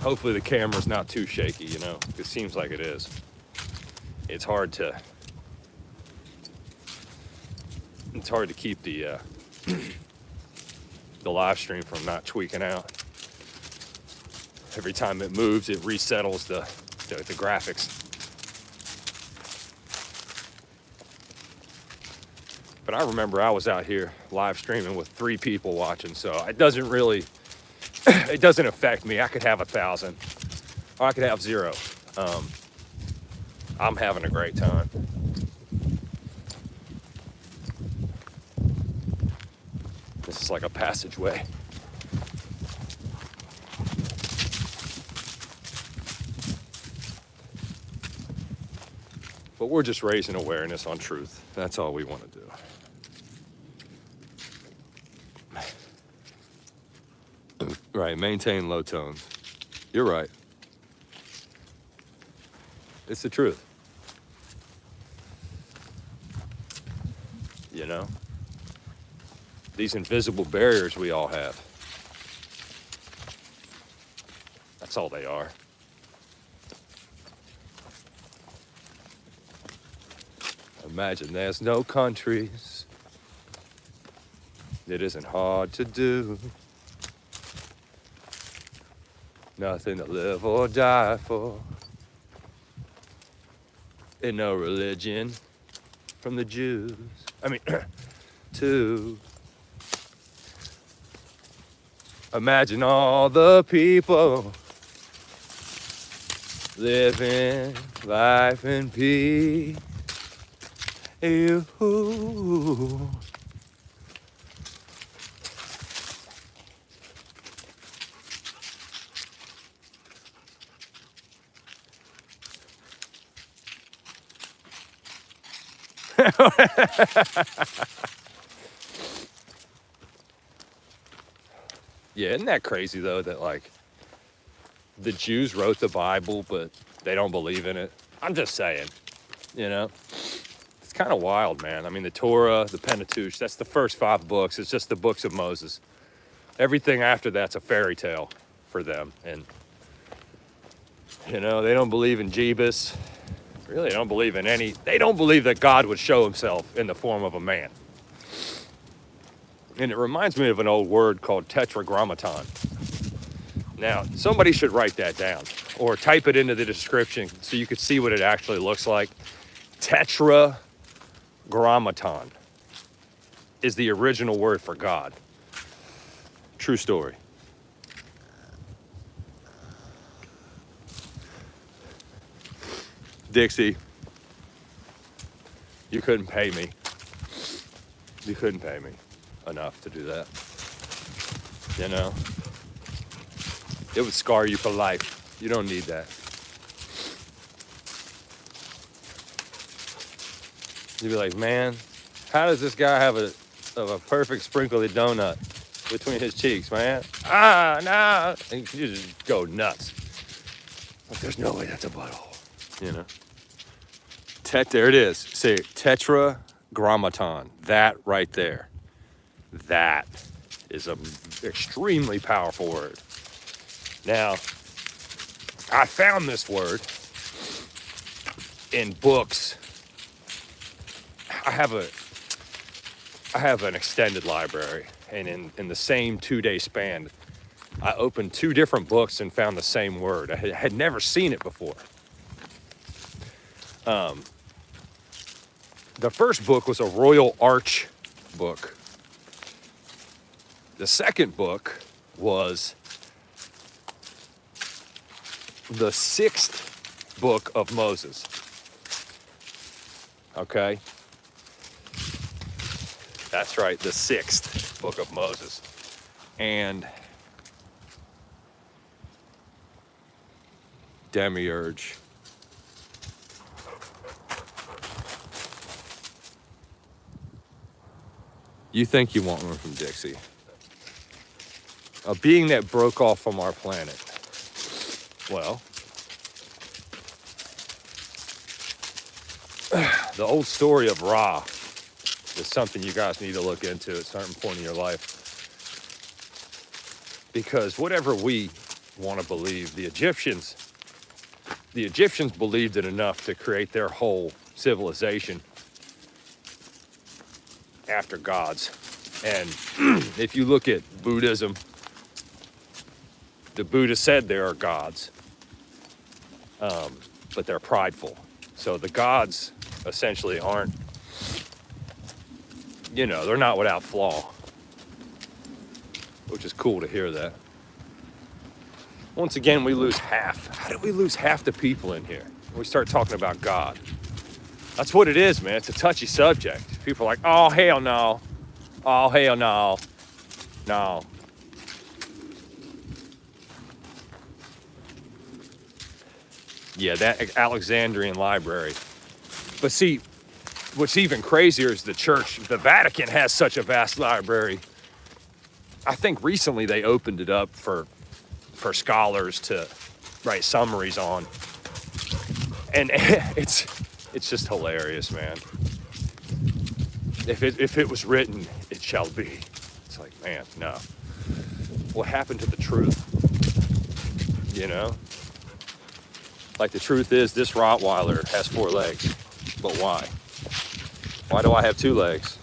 Hopefully the camera's not too shaky, It seems like it is. It's hard to keep the live stream from not tweaking out. Every time it moves, it resettles the graphics. But I remember I was out here live streaming with 3 people watching, so it doesn't affect me. I could have 1,000, or I could have 0. I'm having a great time. This is like a passageway. But we're just raising awareness on truth. That's all we want to do. Right, maintain low tones. You're right. It's the truth. These invisible barriers we all have. That's all they are. Imagine there's no countries. It isn't hard to do. Nothing to live or die for. And no religion from the Jews. To imagine all the people living life in peace. You. Yeah, isn't that crazy though that like the Jews wrote the Bible, but they don't believe in it? I'm just saying, you know, it's kind of wild, man. I mean, the Torah, the Pentateuch, that's the first 5 books. It's just the books of Moses. Everything after that's a fairy tale for them. And, you know, they don't believe in Jeebus. Really, they don't believe in any, they don't believe that God would show himself in the form of a man. And it reminds me of an old word called tetragrammaton. Now, somebody should write that down or type it into the description so you could see what it actually looks like. Tetragrammaton is the original word for God. True story. Dixie, you couldn't pay me. You couldn't pay me enough to do that. You know? It would scar you for life. You don't need that. You'd be like, man, how does this guy have a perfect sprinkly donut between his cheeks, man? No. And you just go nuts. Like, there's no way that's a butthole. You know? There it is. Say tetragrammaton. That right there. That is an extremely powerful word. Now, I found this word in books. I have an extended library, and in the same 2-day span, I opened 2 different books and found the same word. I had never seen it before. The first book was a Royal Arch book. The second book was the 6th book of Moses. Okay? That's right, the 6th book of Moses. And Demiurge. You think you want one from Dixie. A being that broke off from our planet. Well, the old story of Ra is something you guys need to look into at a certain point in your life. Because whatever we want to believe, the Egyptians believed it enough to create their whole civilization after gods. And if you look at Buddhism, the Buddha said there are gods, but they're prideful. So the gods essentially aren't, they're not without flaw, which is cool to hear that. Once again, we lose half. How did we lose half the people in here when we start talking about God? That's what it is, man. It's a touchy subject. People are like, oh, hell no. Oh, hell no. No. Yeah, that Alexandrian library. But see, what's even crazier is the church. The Vatican has such a vast library. I think recently they opened it up for scholars to write summaries on. And it's just hilarious, man. If it was written, it shall be. It's like, man, no. What happened to the truth? Like, the truth is, this Rottweiler has 4 legs. But why? Why do I have 2 legs?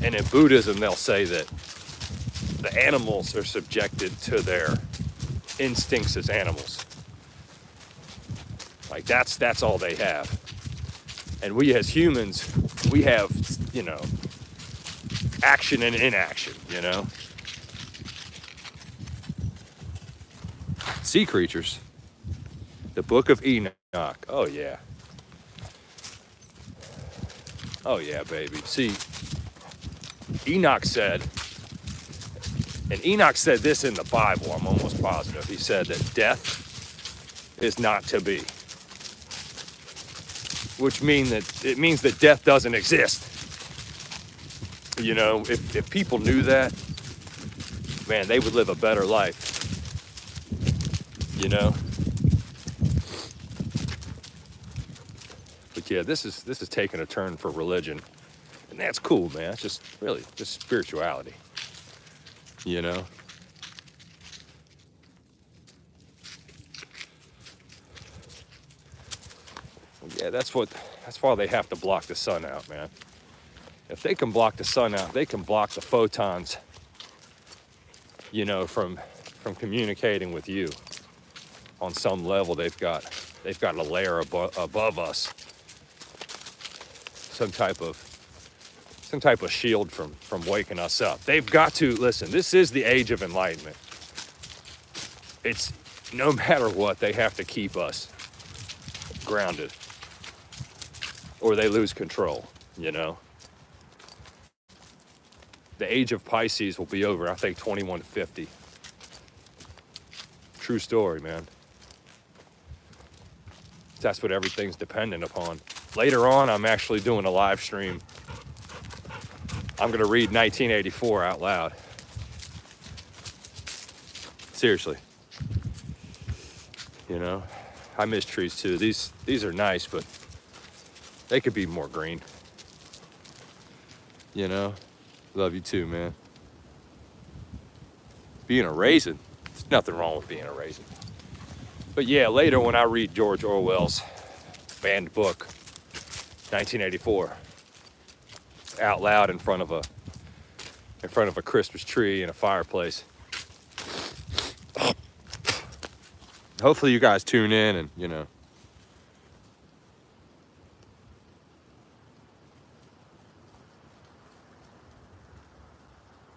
And in Buddhism, they'll say that the animals are subjected to their instincts as animals. Like that's all they have. And we as humans, we have, action and inaction, Sea creatures. The Book of Enoch. Oh yeah. Oh yeah, baby. See, Enoch said, and Enoch said this in the Bible, I'm almost positive. He said that death is not to be. Which means that death doesn't exist. If people knew that, man, they would live a better life. But yeah, this is taking a turn for religion. And that's cool, man. It's just really just spirituality. Yeah, that's why they have to block the sun out, man. If they can block the sun out, they can block the photons, from communicating with you. On some level, they've got a layer above us, some type of shield from waking us up. They've got to listen. This is the age of enlightenment. It's no matter what, they have to keep us grounded, or they lose control. The age of Pisces will be over, I think, 2150. True story, man. That's what everything's dependent upon. Later on, I'm actually doing a live stream. I'm going to read 1984 out loud. Seriously. I miss trees too. These are nice, but they could be more green. Love you too, man. Being a raisin, there's nothing wrong with being a raisin. But yeah, later when I read George Orwell's banned book, 1984, out loud in front of a Christmas tree and a fireplace. Hopefully you guys tune in and,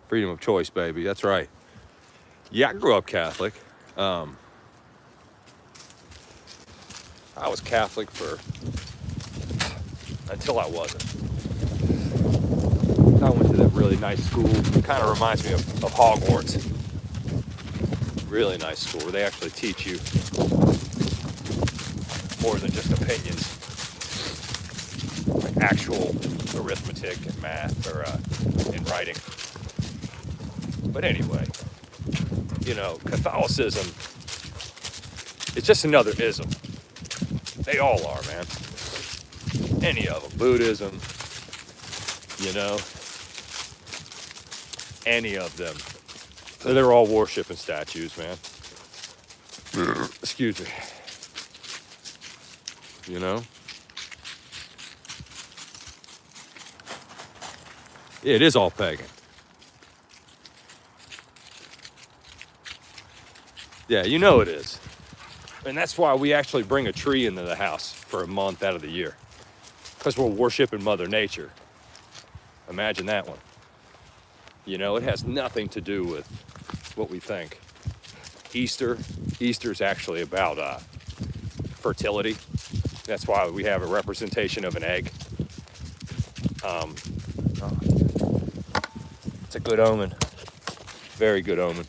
freedom of choice, baby. That's right. Yeah, I grew up Catholic. I was Catholic until I wasn't. I went to that really nice school. It kind of reminds me of Hogwarts. Really nice school where they actually teach you more than just opinions. Like actual arithmetic and math or in writing. But anyway, Catholicism, it's just another ism. They all are, man. Any of them. Buddhism, any of them. They're all worshiping statues, man. Excuse me. It is all pagan. Yeah, it is. And that's why we actually bring a tree into the house for a month out of the year. Because we're worshiping Mother Nature. Imagine that one. It has nothing to do with what we think. Easter's actually about fertility. That's why we have a representation of an egg. It's a good omen. Very good omen.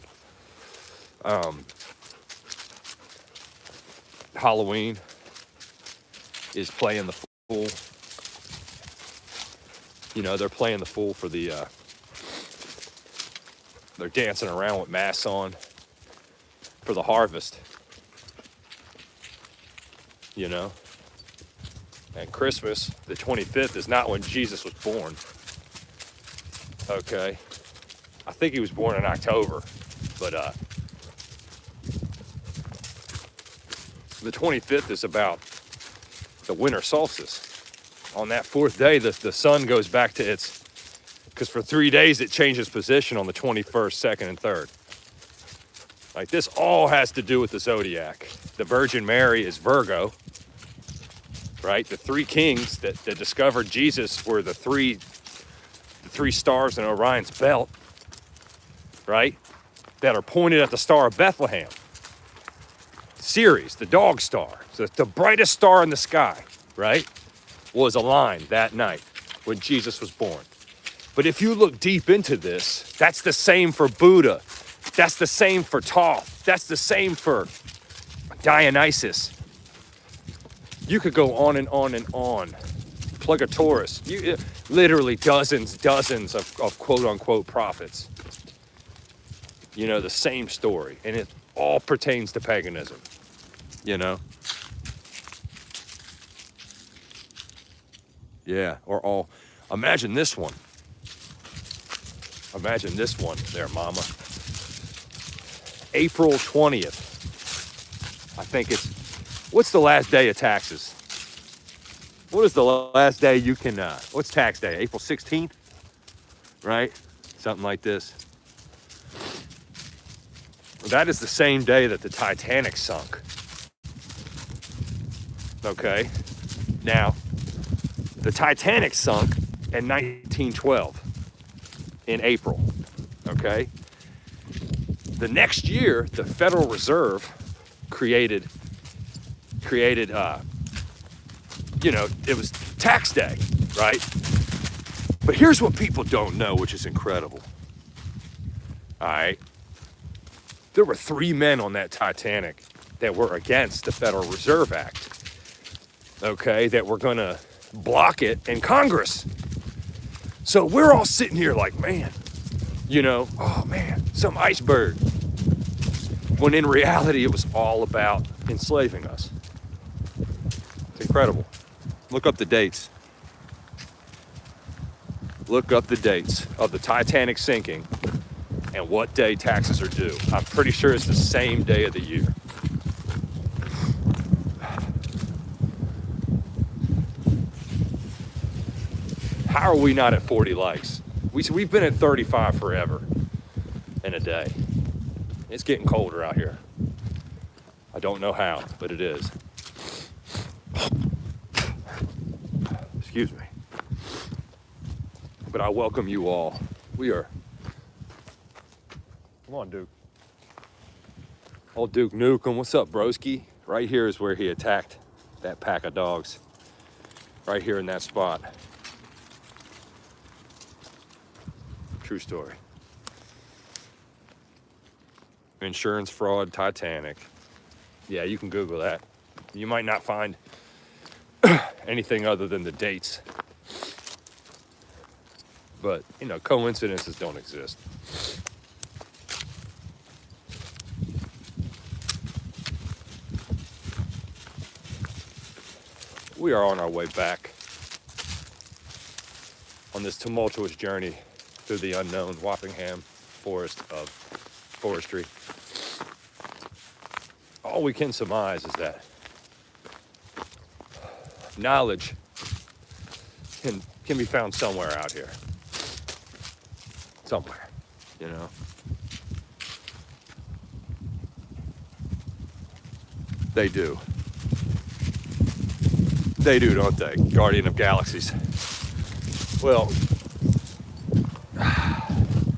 Halloween is playing the fool. They're playing the fool for the, they're dancing around with masks on for the harvest. And Christmas, the 25th, is not when Jesus was born. Okay. I think he was born in October, but, the 25th is about the winter solstice. On that fourth day, the sun goes back to its because for 3 days it changes position on the 21st, 2nd, and 3rd. Like, this all has to do with the zodiac. The Virgin Mary is Virgo, right? The three kings that discovered Jesus were the three stars in Orion's belt, right? That are pointed at the Star of Bethlehem. Ceres, the dog star, so the brightest star in the sky, right, was aligned that night when Jesus was born. But if you look deep into this, that's the same for Buddha. That's the same for Thoth. That's the same for Dionysus. You could go on and on and on. Plagatorus. Literally dozens of quote-unquote prophets. You know, the same story. And it all pertains to paganism, you know? Yeah, or all. Imagine this one. Imagine this one there, mama. April 20th. I think it's, what's the last day of taxes? What is the last day you can, what's tax day? April 16th? Right? Something like this. That is the same day that the Titanic sunk. Okay? Now, the Titanic sunk in 1912 in April. Okay? The next year, the Federal Reserve created, you know, it was tax day, right? But here's what people don't know, which is incredible. All right? There were 3 men on that Titanic that were against the Federal Reserve Act, okay, that were gonna block it in Congress. So we're all sitting here like, man, you know, oh man, some iceberg. When in reality, it was all about enslaving us. It's incredible. Look up the dates. Look up the dates of the Titanic sinking and what day taxes are due. I'm pretty sure it's the same day of the year. How are we not at 40 likes? We've been at 35 forever in a day. It's getting colder out here. I don't know how, but it is. Excuse me. But I welcome you all. We are, come on, Duke. Old Duke Nukem, what's up, broski? Right here is where he attacked that pack of dogs. Right here in that spot. True story. Insurance fraud, Titanic. Yeah, you can Google that. You might not find anything other than the dates. But, you know, coincidences don't exist. We are on our way back on this tumultuous journey through the unknown Wappingham forest of forestry. All we can surmise is that knowledge can be found somewhere out here. Somewhere, you know. They do. They do, don't they? Guardian of Galaxies. Well,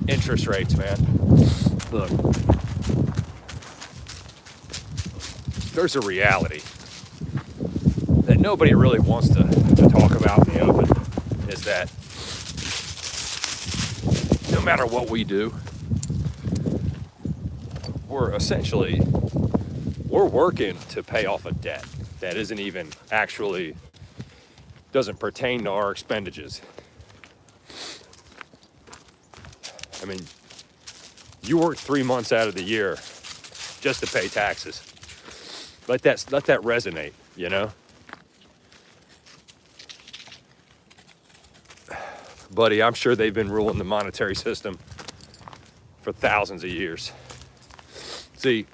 interest rates, man. Look, there's a reality that nobody really wants to talk about in the open, is that no matter what we do, we're working to pay off a debt that isn't even actually, doesn't pertain to our expenditures. I mean, you work 3 months out of the year just to pay taxes. Let that resonate, you know? Buddy, I'm sure they've been ruling the monetary system for thousands of years. See,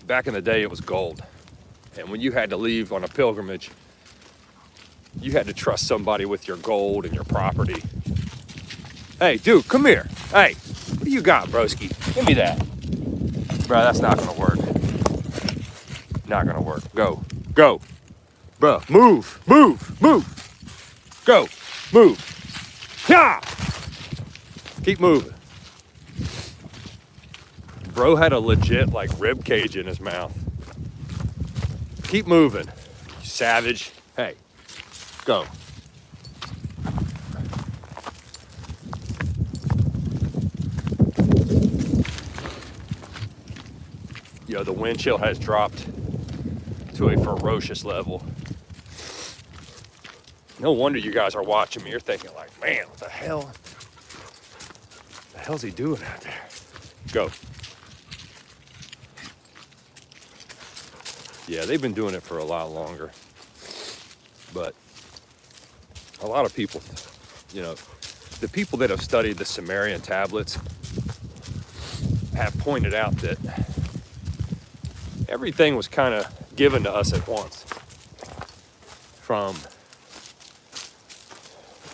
back in the day, it was gold. And when you had to leave on a pilgrimage, you had to trust somebody with your gold and your property. Hey, dude, come here. Hey, what do you got, broski? Give me that. Bro, that's not gonna work. Not gonna work. Go. Go. Bro, move. Move. Move. Go. Move. Yeah. Keep moving. Bro had a legit, like, rib cage in his mouth. Keep moving. You savage. Hey, go. Yo, the wind chill has dropped to a ferocious level. No wonder you guys are watching me. You're thinking like, man, what the hell? What the hell's he doing out there? Go. Yeah, they've been doing it for a lot longer. But a lot of people, you know, the people that have studied the Sumerian tablets have pointed out that everything was kind of given to us at once. From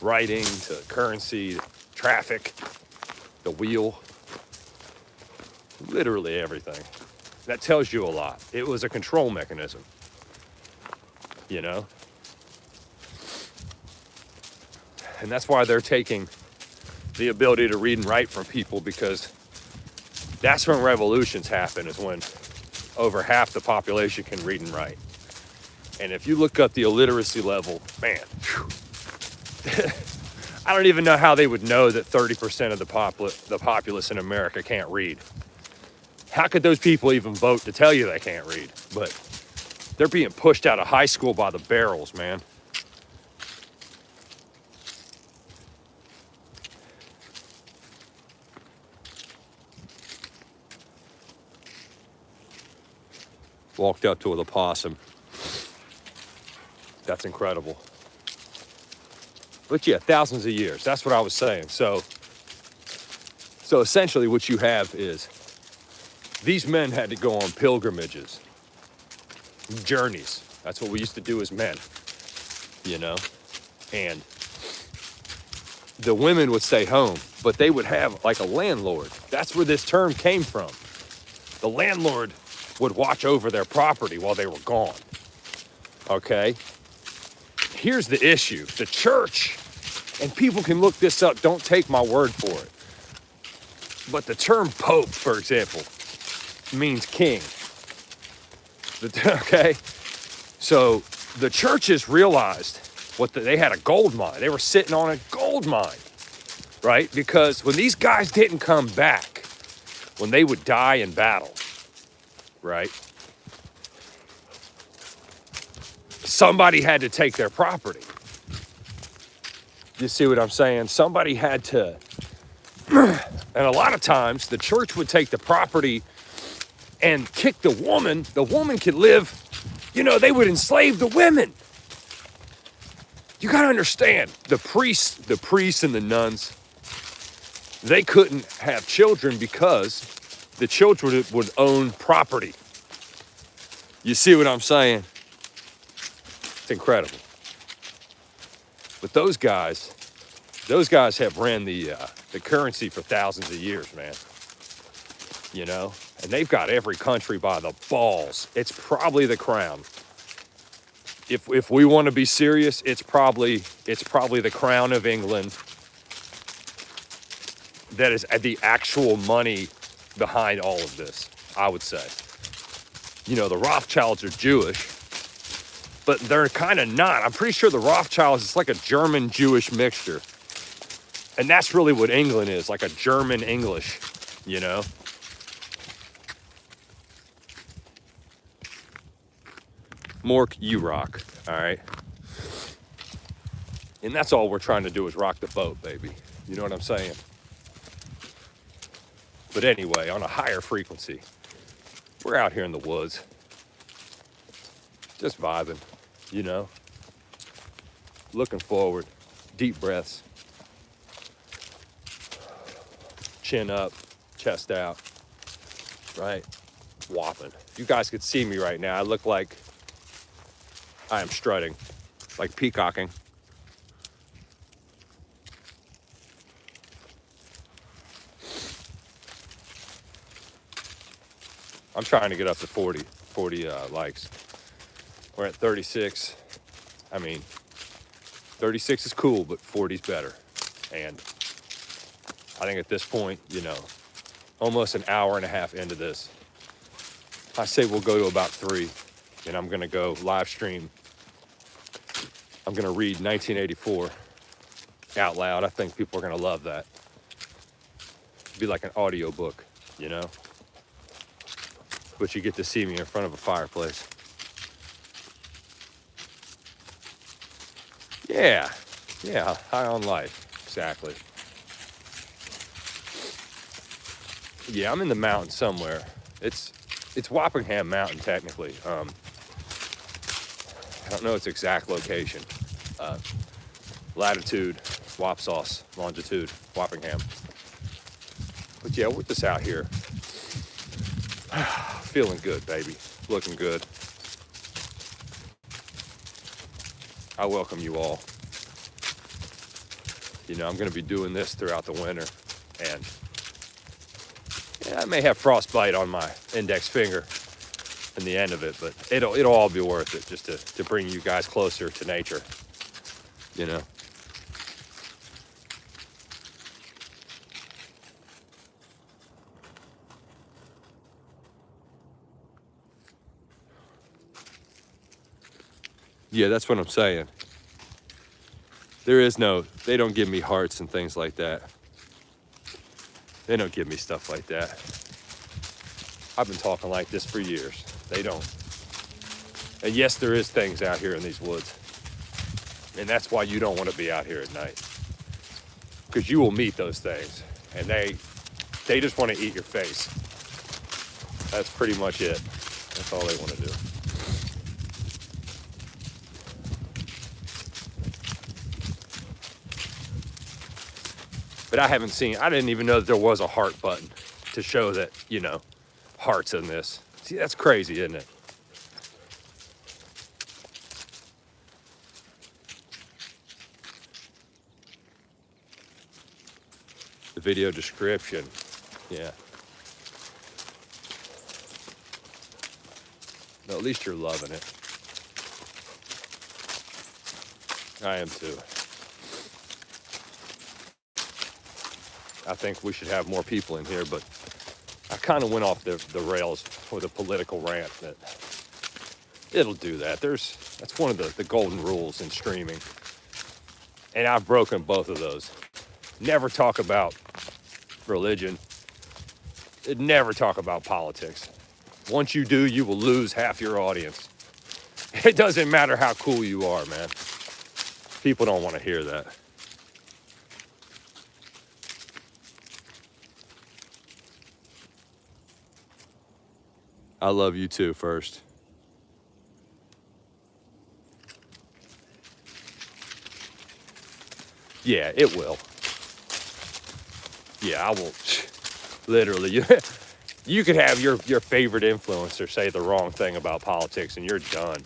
writing to currency, to traffic, the wheel, literally everything. That tells you a lot. It was a control mechanism, you know? And that's why they're taking the ability to read and write from people, because that's when revolutions happen, is when over half the population can read and write. And if you look up the illiteracy level, man, I don't even know how they would know that 30% of the populace in America can't read. How could those people even vote to tell you they can't read? But they're being pushed out of high school by the barrels, man. Walked up to the possum. That's incredible. But yeah, thousands of years. That's what I was saying. So essentially what you have is these men had to go on pilgrimages, journeys. That's what we used to do as men, you know? And the women would stay home, but they would have like a landlord. That's where this term came from. The landlord would watch over their property while they were gone, okay? Here's the issue. The church, and people can look this up, don't take my word for it, but the term pope, for example, means king. Okay? So the churches realized they had a gold mine. They were sitting on a gold mine, right? Because when these guys didn't come back, when they would die in battle, right? Somebody had to take their property. You see what I'm saying? Somebody had to, and a lot of times the church would take the property and kick the woman. The woman could live, you know, they would enslave the women. You gotta understand, the priests and the nuns, they couldn't have children because the children would own property. You see what I'm saying? It's incredible. But those guys have ran the currency for thousands of years, man. You know, and they've got every country by the balls. It's probably the crown. If we want to be serious, it's probably the crown of England that is the actual money behind all of this, I would say. You know, the Rothschilds are Jewish, but they're kind of not. I'm pretty sure the Rothschilds is like a German-Jewish mixture. And that's really what England is, like a German English, you know? More you rock, all right? And that's all we're trying to do is rock the boat, baby. You know what I'm saying? But anyway, on a higher frequency, we're out here in the woods, just vibing, you know? Looking forward, deep breaths, chin up, chest out, right? Whopping. You guys could see me right now. I look like I am strutting, like peacocking. I'm trying to get up to 40 likes. We're at 36. I mean, 36 is cool, but 40 is better. And I think at this point, you know, almost an hour and a half into this, I say we'll go to about 3, and I'm going to go live stream. I'm going to read 1984 out loud. I think people are going to love that. It'd be like an audio book, you know? But you get to see me in front of a fireplace. Yeah, high on life, exactly. Yeah, I'm in the mountains somewhere. It's Wappingham Mountain, technically. I don't know its exact location. Latitude, Wapsauce, longitude, Wappingham. But yeah, we're just out here. Feeling good, baby. Looking good. I welcome you all. You know, I'm going to be doing this throughout the winter. And yeah, I may have frostbite on my index finger in the end of it, but it'll all be worth it just to bring you guys closer to nature, you know. Yeah, that's what I'm saying. They don't give me hearts and things like that. They don't give me stuff like that. I've been talking like this for years. They don't. And yes, there is things out here in these woods. And that's why you don't want to be out here at night. Because you will meet those things. And they just want to eat your face. That's pretty much it. That's all they want to do. But I didn't even know that there was a heart button to show that, you know, hearts in this. See, that's crazy, isn't it? The video description, yeah. No, at least you're loving it. I am too. I think we should have more people in here, but I kind of went off the rails with a political rant that it'll do that. That's one of the golden rules in streaming. And I've broken both of those. Never talk about religion. Never talk about politics. Once you do, you will lose half your audience. It doesn't matter how cool you are, man. People don't want to hear that. I love you too, first. Yeah, it will. Yeah, I will. Literally, you could have your favorite influencer say the wrong thing about politics and you're done.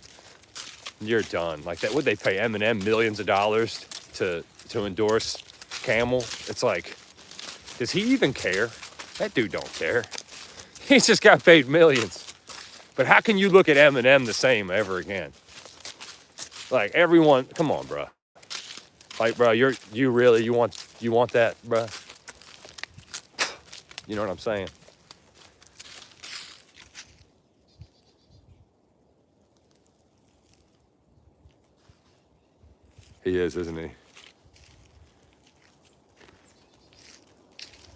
You're done. Like that, would they pay Eminem millions of dollars to endorse Camel? It's like, does he even care? That dude don't care. He's just got paid millions. But how can you look at Eminem the same ever again? Like everyone, come on, bro. Like, bro, you want that, bro? You know what I'm saying? He is, isn't he?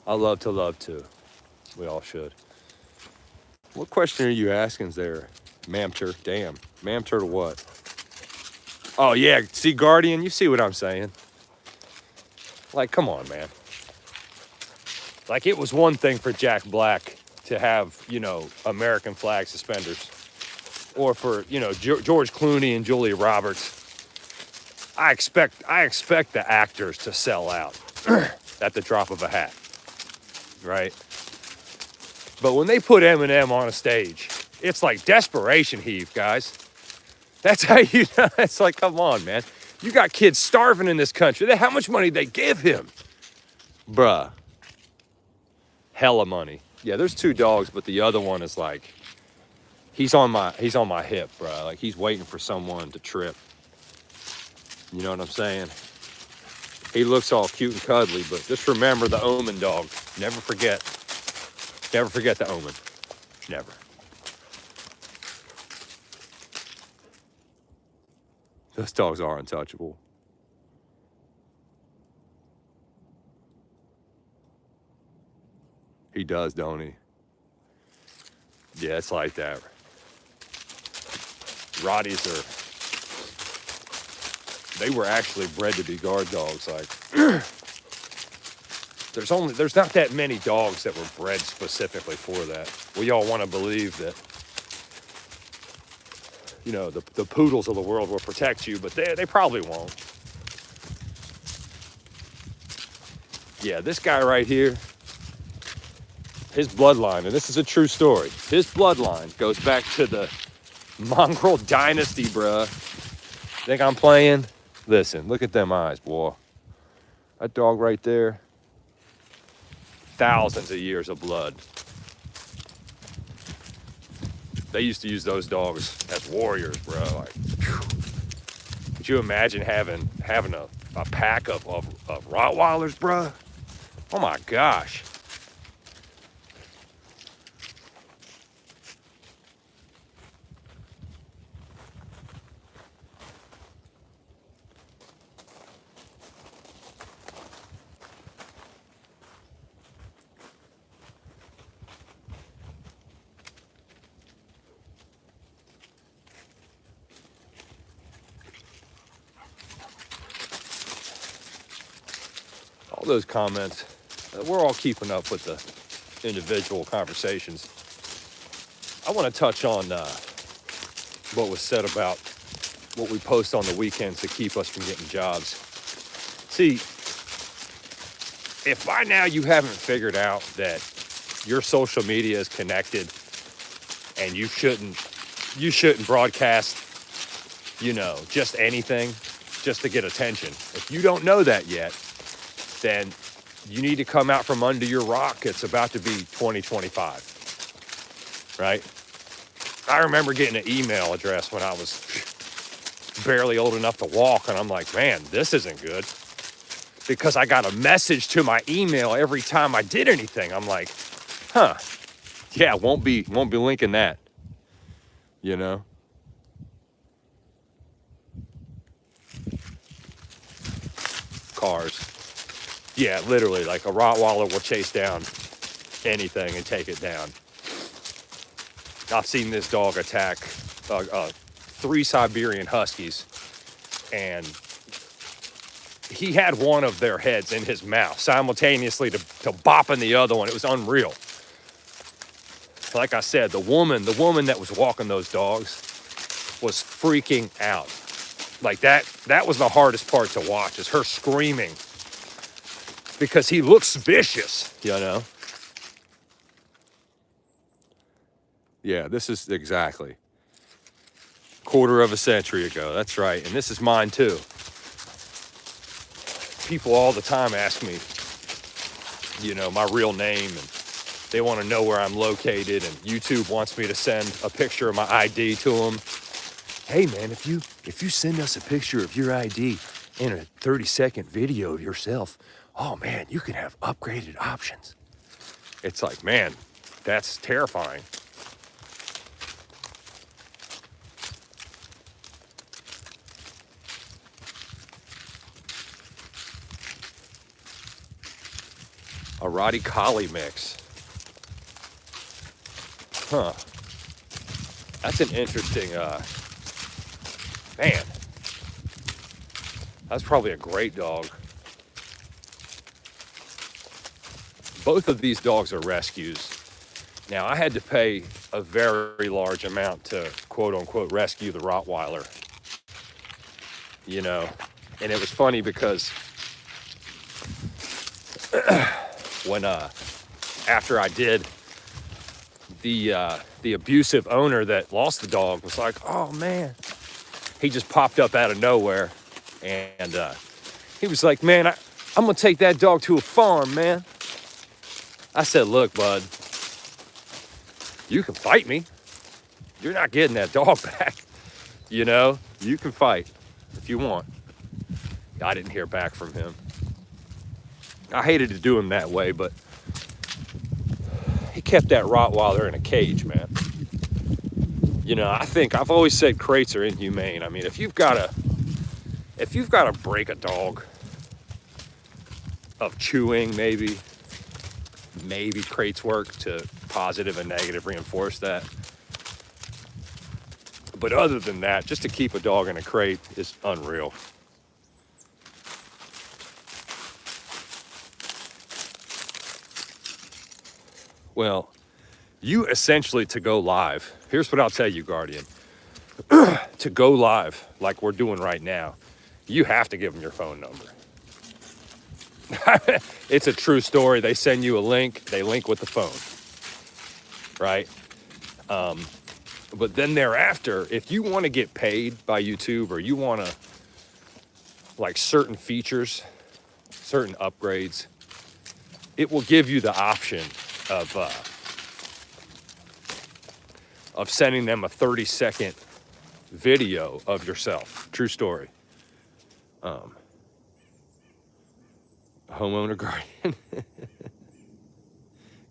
I love to love too. We all should. What question are you asking there, Mamter? Damn. Mamter to what? Oh, yeah. See, Guardian, you see what I'm saying? Like, come on, man. Like, it was one thing for Jack Black to have, you know, American flag suspenders. Or for, you know, George Clooney and Julia Roberts. I expect the actors to sell out at the drop of a hat. Right? But when they put Eminem on a stage, it's like desperation heave, guys. That's how you know. It's like, come on, man. You got kids starving in this country. How much money they give him? Bruh. Hella money. Yeah, there's two dogs, but the other one is like, he's on my hip, bro. Like he's waiting for someone to trip. You know what I'm saying? He looks all cute and cuddly, but just remember the Omen dog. Never forget the Omen. Never. Those dogs are untouchable. He does, don't he? Yeah, it's like that. Rotties they were actually bred to be guard dogs. Like, there's not that many dogs that were bred specifically for that. We all want to believe that, you know, the poodles of the world will protect you, but they probably won't. Yeah, this guy right here, his bloodline, and this is a true story, his bloodline goes back to the mongrel dynasty, bruh. Think I'm playing? Listen, look at them eyes, boy. That dog right there, thousands of years of blood. They used to use those dogs as warriors, bro. Like, phew. Could you imagine having a pack of Rottweilers, bro? Oh my gosh. All those comments, we're all keeping up with the individual conversations. I want to touch on what was said about what we post on the weekends to keep us from getting jobs. See, if by now you haven't figured out that your social media is connected and you shouldn't broadcast, you know, just anything just to get attention. If you don't know that yet, then you need to come out from under your rock. It's about to be 2025, right? I remember getting an email address when I was barely old enough to walk, and I'm like, man, this isn't good. Because I got a message to my email every time I did anything. I'm like, huh, yeah, won't be linking that, you know? Cars. Yeah, literally, like a Rottweiler will chase down anything and take it down. I've seen this dog attack 3 Siberian Huskies, and he had one of their heads in his mouth simultaneously to bopping the other one. It was unreal. Like I said, the woman that was walking those dogs was freaking out. Like that was the hardest part to watch, is her screaming. Because he looks vicious, you know? Yeah, this is exactly. Quarter of a century ago, that's right. And this is mine too. People all the time ask me, you know, my real name, and they want to know where I'm located, and YouTube wants me to send a picture of my ID to them. Hey man, if you send us a picture of your ID in a 30-second video of yourself, oh man, you can have upgraded options. It's like, man, that's terrifying. A Rottie Collie mix. Huh. That's an interesting, man. That's probably a great dog. Both of these dogs are rescues. Now, I had to pay a very large amount to, quote unquote, rescue the Rottweiler. You know, and it was funny because when, after I did, the abusive owner that lost the dog was like, oh man, he just popped up out of nowhere. And he was like, man, I'm gonna take that dog to a farm, man. I said, look, bud, You can fight me. You're not getting that dog back. You know, you can fight if you want. I didn't hear back from him. I hated to do him that way, but he kept that Rottweiler in a cage, man. You know, I've always said crates are inhumane. I mean, if you've got to break a dog of chewing, maybe crates work to positive and negative reinforce that. But other than that, just to keep a dog in a crate is unreal. Well, you essentially, to go live, here's what I'll tell you, Guardian. To go live, like we're doing right now, you have to give them your phone number. It's a true story. They send you a link. They link with the phone, right? But then thereafter, if you want to get paid by YouTube or you want to, like, certain features, certain upgrades, it will give you the option of sending them a 30-second video of yourself. True story. Homeowner guardian.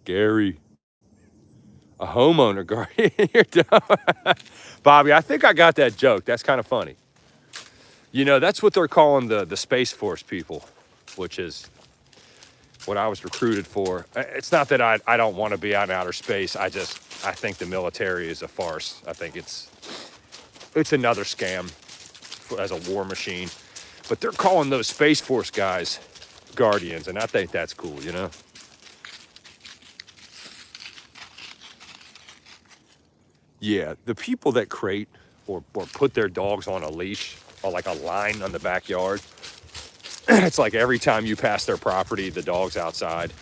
Gary. A homeowner guardian. You're dumb. Bobby, I think I got that joke. That's kind of funny. You know, that's what they're calling the Space Force people, which is what I was recruited for. It's not that I don't want to be out in outer space. I think the military is a farce. I think it's another scam as a war machine. But they're calling those Space Force guys guardians, and I think that's cool, you know? Yeah, the people that crate or put their dogs on a leash or like a line on the backyard, it's like every time you pass their property, the dog's outside,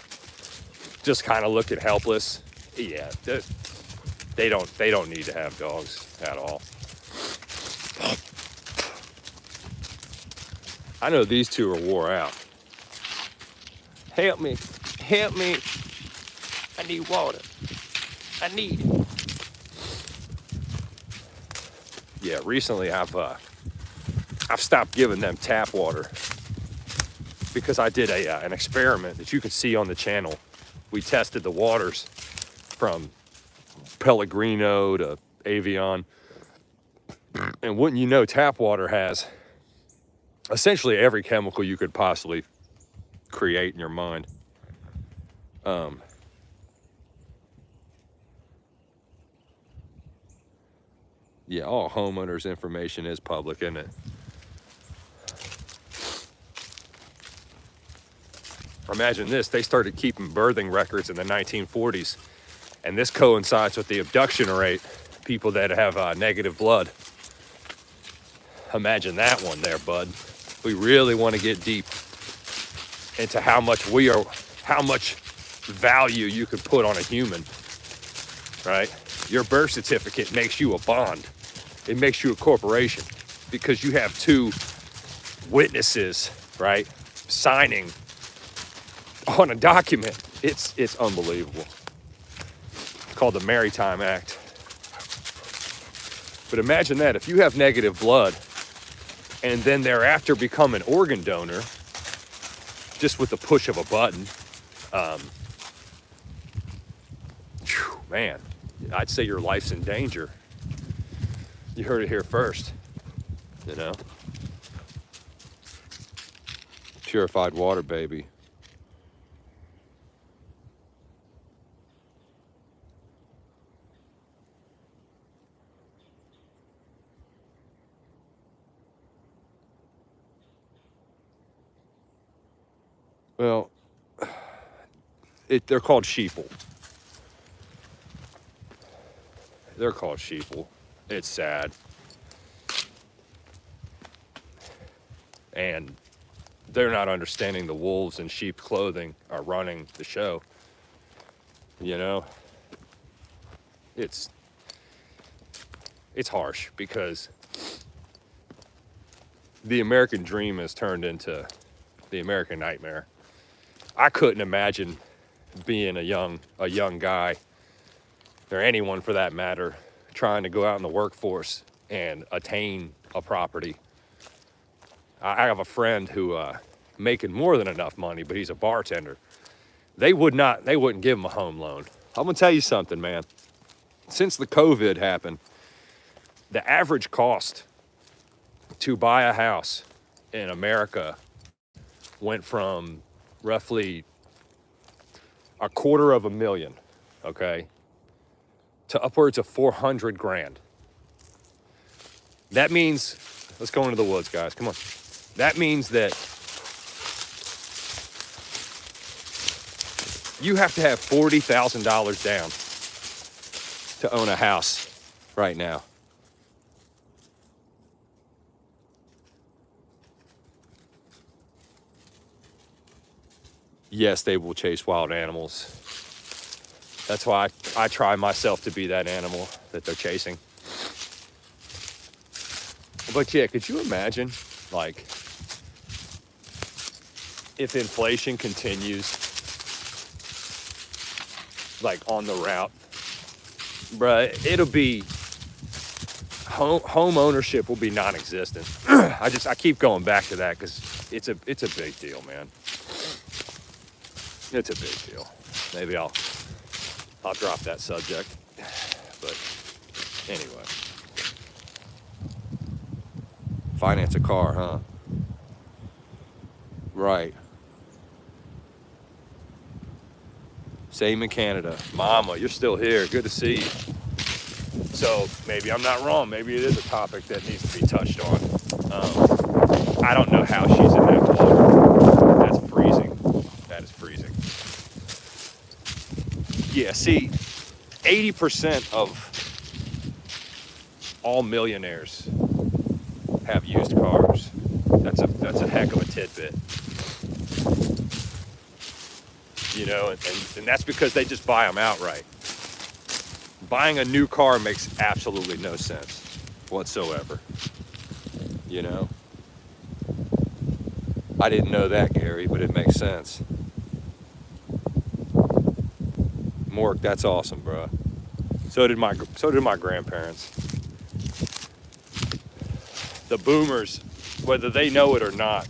just kind of looking helpless. Yeah, they don't need to have dogs at all. I know these two are wore out. Help me, I need water, I need it. Yeah, recently I've stopped giving them tap water because I did an experiment that you can see on the channel. We tested the waters from Pellegrino to Avion, and wouldn't you know, tap water has essentially every chemical you could possibly create in your mind. Yeah, all homeowners' information is public, isn't it? Imagine this, they started keeping birthing records in the 1940s, and this coincides with the abduction rate, people that have negative blood. Imagine that one there, bud. We really want to get deep into how much value you could put on a human, right? Your birth certificate makes you a bond. It makes you a corporation because you have two witnesses, right, signing on a document. It's unbelievable. It's called the Maritime Act. But imagine that, if you have negative blood and then thereafter become an organ donor just with the push of a button, man, I'd say your life's in danger. You heard it here first, you know? Purified water, baby. Well, they're called sheeple. They're called sheeple. It's sad. And they're not understanding the wolves in sheep clothing are running the show. You know? It's harsh because the American dream has turned into the American nightmare. I couldn't imagine being a young guy or anyone for that matter, trying to go out in the workforce and attain a property. I have a friend who making more than enough money, but he's a bartender. They wouldn't give him a home loan. I'm gonna tell you something, man. Since the COVID happened, the average cost to buy a house in America went from roughly $250,000, okay, to upwards of 400 grand. That means, let's go into the woods, guys, come on. That means that you have to have $40,000 down to own a house right now. Yes, they will chase wild animals. That's why I try myself to be that animal that they're chasing. But yeah, could you imagine, like, if inflation continues, like, on the route, bruh, it'll be, home ownership will be non-existent. I keep going back to that because it's a big deal, man. It's a big deal. Maybe I'll drop that subject, but anyway. Finance a car, huh? Right. Same in Canada. Mama, you're still here. Good to see you. So maybe I'm not wrong. Maybe it is a topic that needs to be touched on. I don't know how she's in that water. That's freezing. That is freezing. Yeah, see, 80% of all millionaires have used cars. That's a heck of a tidbit. You know, and that's because they just buy them outright. Buying a new car makes absolutely no sense whatsoever. You know? I didn't know that, Gary, but it makes sense. Mork, that's awesome, bro. So did my grandparents. The boomers, whether they know it or not,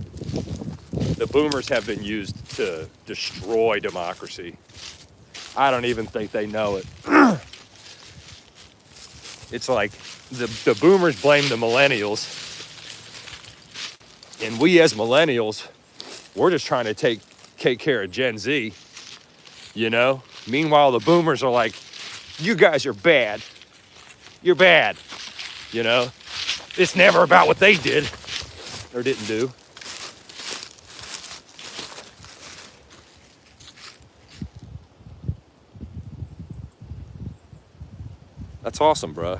the boomers have been used to destroy democracy. I don't even think they know it. It's like the boomers blame the millennials, and we as millennials, we're just trying to take care of Gen Z, you know? Meanwhile, the boomers are like, you guys are bad. You're bad, you know? It's never about what they did or didn't do. That's awesome, bro.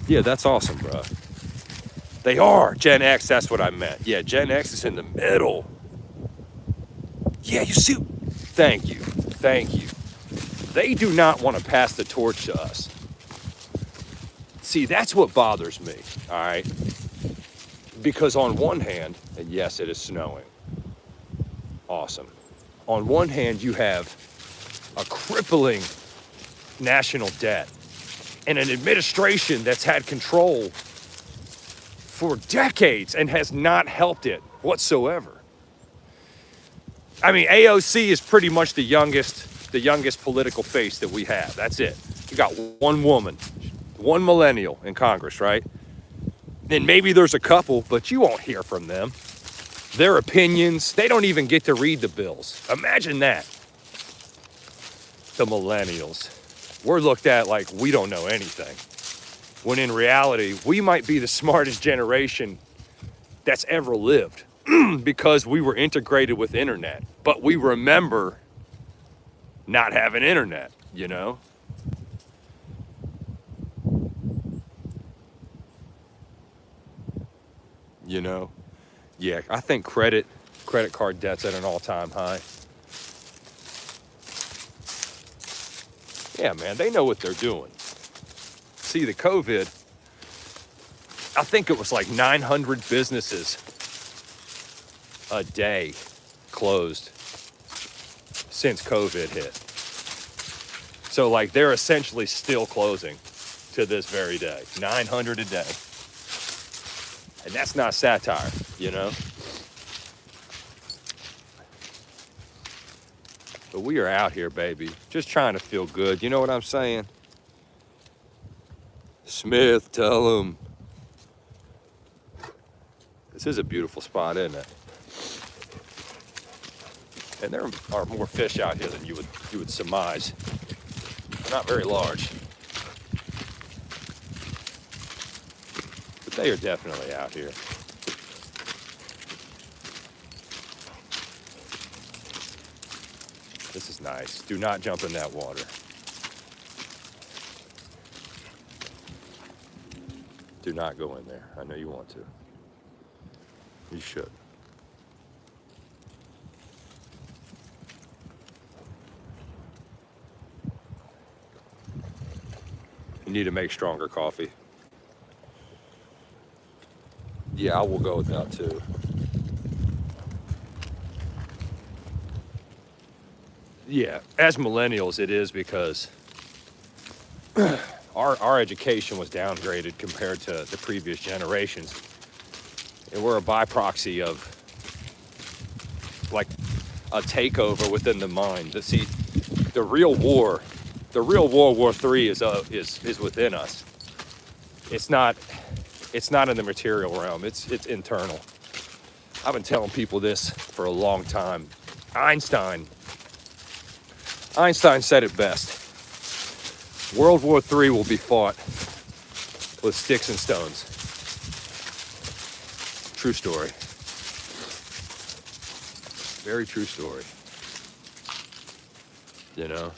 Yeah, that's awesome, bro. They are. Gen X, that's what I meant. Yeah, Gen X is in the middle. Yeah, you see. Thank you. Thank you. They do not want to pass the torch to us. See, that's what bothers me, all right? Because on one hand, and yes, it is snowing. Awesome. On one hand, you have a crippling national debt and an administration that's had control for decades and has not helped it whatsoever. I mean, AOC is pretty much the youngest political face that we have. That's it. You got one woman, one millennial in Congress, right? And maybe there's a couple, but you won't hear from them. Their opinions, they don't even get to read the bills. Imagine that. The millennials. We're looked at like we don't know anything. When in reality, we might be the smartest generation that's ever lived because we were integrated with internet. But we remember not having internet, you know? You know? Yeah, I think credit card debt's at an all-time high. Yeah, man, they know what they're doing. See, the COVID, I think it was like 900 businesses a day closed. since COVID hit. So like they're essentially still closing to this very day, 900 a day. And that's not satire, you know? But we are out here, baby, just trying to feel good. You know what I'm saying? Smith, tell him. This is a beautiful spot, isn't it? And there are more fish out here than you would surmise. They're not very large. But they are definitely out here. This is nice. Do not jump in that water. Do not go in there. I know you want to. You should. You need to make stronger coffee. Yeah, I will go with that too. Yeah, as millennials, it is because our education was downgraded compared to the previous generations. And we're a by-proxy of like a takeover within the mind. See, the real World War III is within us. It's not in the material realm. It's internal. I've been telling people this for a long time. Einstein said it best. World War III will be fought with sticks and stones. True story. Very true story. You know,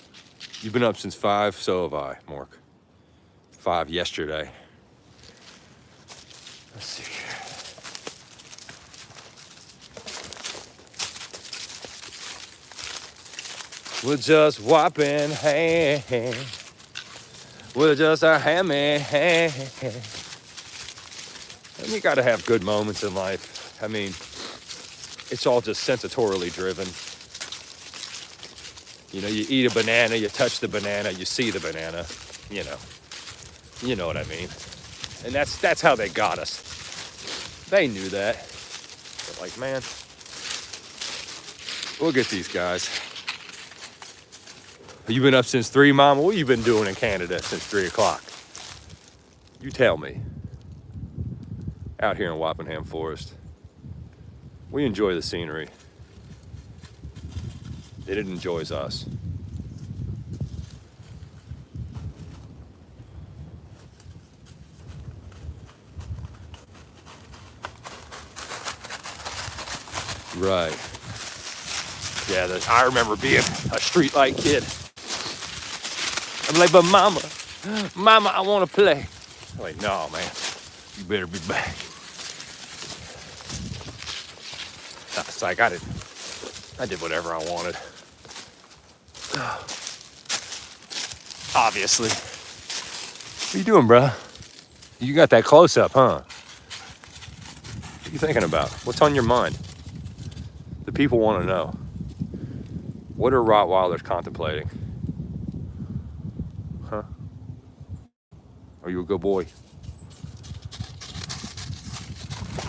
you've been up since 5, so have I, Mark. 5 yesterday. Let's see here. We're just whopping hands. We're just a hammy hand. And you gotta have good moments in life. I mean, it's all just sensatorily driven. You know, you eat a banana, you touch the banana, you see the banana, you know what I mean. And that's how they got us. They knew that. They're like, man, we'll get these guys. You been up since 3, Mama? What you been doing in Canada since 3 o'clock? You tell me. Out here in Wappingham Forest. We enjoy the scenery. It enjoys us. Right. Yeah, I remember being a streetlight kid. I'm like, but Mama, I want to play. I'm like, no, man, you better be back. It's like I did whatever I wanted. Obviously. What are you doing, bro? You got that close up, huh? What are you thinking about? What's on your mind? The people want to know. What are Rottweilers contemplating? Huh? Are you a good boy?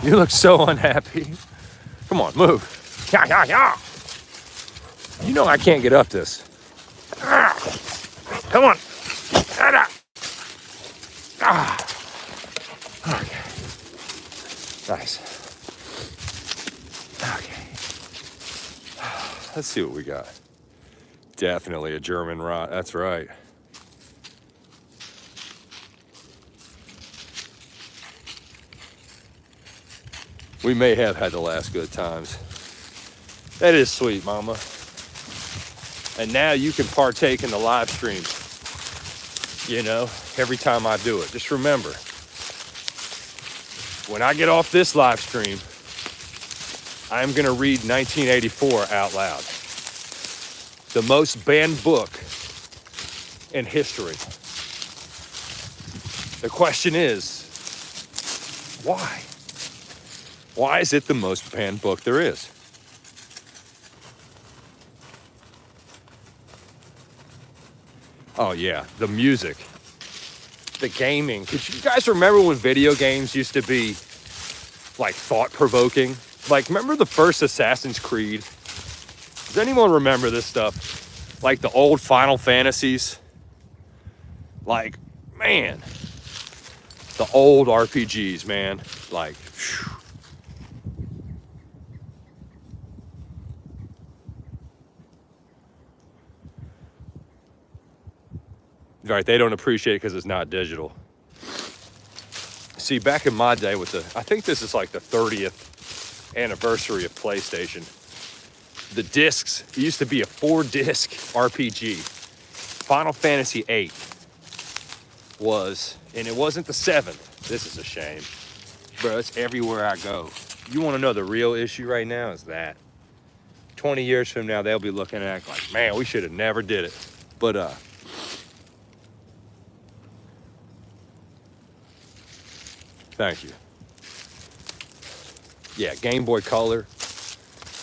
You look so unhappy. Come on, move. Yeah, yeah, yeah. You know I can't get up this. Come on. Okay. Nice. Okay. Let's see what we got. Definitely a German rot. That's right. We may have had the last good times. That is sweet, Mama. And now you can partake in the live stream. You know, every time I do it. Just remember, when I get off this live stream, I'm going to read 1984 out loud. The most banned book in history. The question is, why? Why is it the most banned book there is? Oh yeah, the music, the gaming. Could you guys remember when video games used to be like thought-provoking? Like, remember the first Assassin's Creed? Does anyone remember this stuff? Like the old Final Fantasies? Like, man, the old RPGs, man. Like, phew. Right, they don't appreciate it because it's not digital. See, back in my day with I think this is like the 30th anniversary of PlayStation. The discs, it used to be a 4-disc RPG. Final Fantasy VIII was, and it wasn't the 7th. This is a shame. Bro, it's everywhere I go. You want to know the real issue right now is that 20 years from now, they'll be looking at it like, man, we should have never did it. But, thank you. Yeah, Game Boy Color,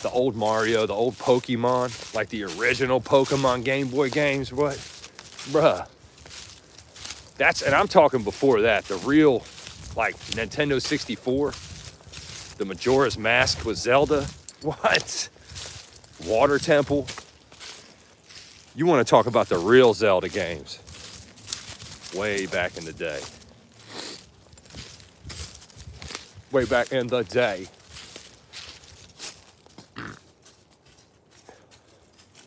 the old Mario, the old Pokemon, like the original Pokemon Game Boy games, what? Bruh. And I'm talking before that, the real, like, Nintendo 64, the Majora's Mask with Zelda. What? Water Temple. You want to talk about the real Zelda games. Way back in the day. Way back in the day.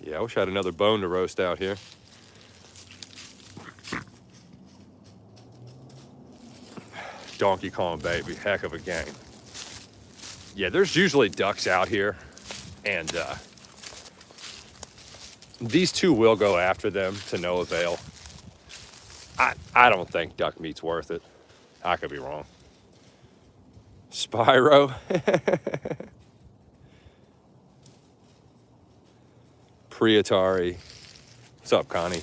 Yeah, I wish I had another bone to roast out here. Donkey Kong, baby. Heck of a game. Yeah, there's usually ducks out here. And these two will go after them to no avail. I don't think duck meat's worth it. I could be wrong. Spyro. Pre-Atari. What's up, Connie?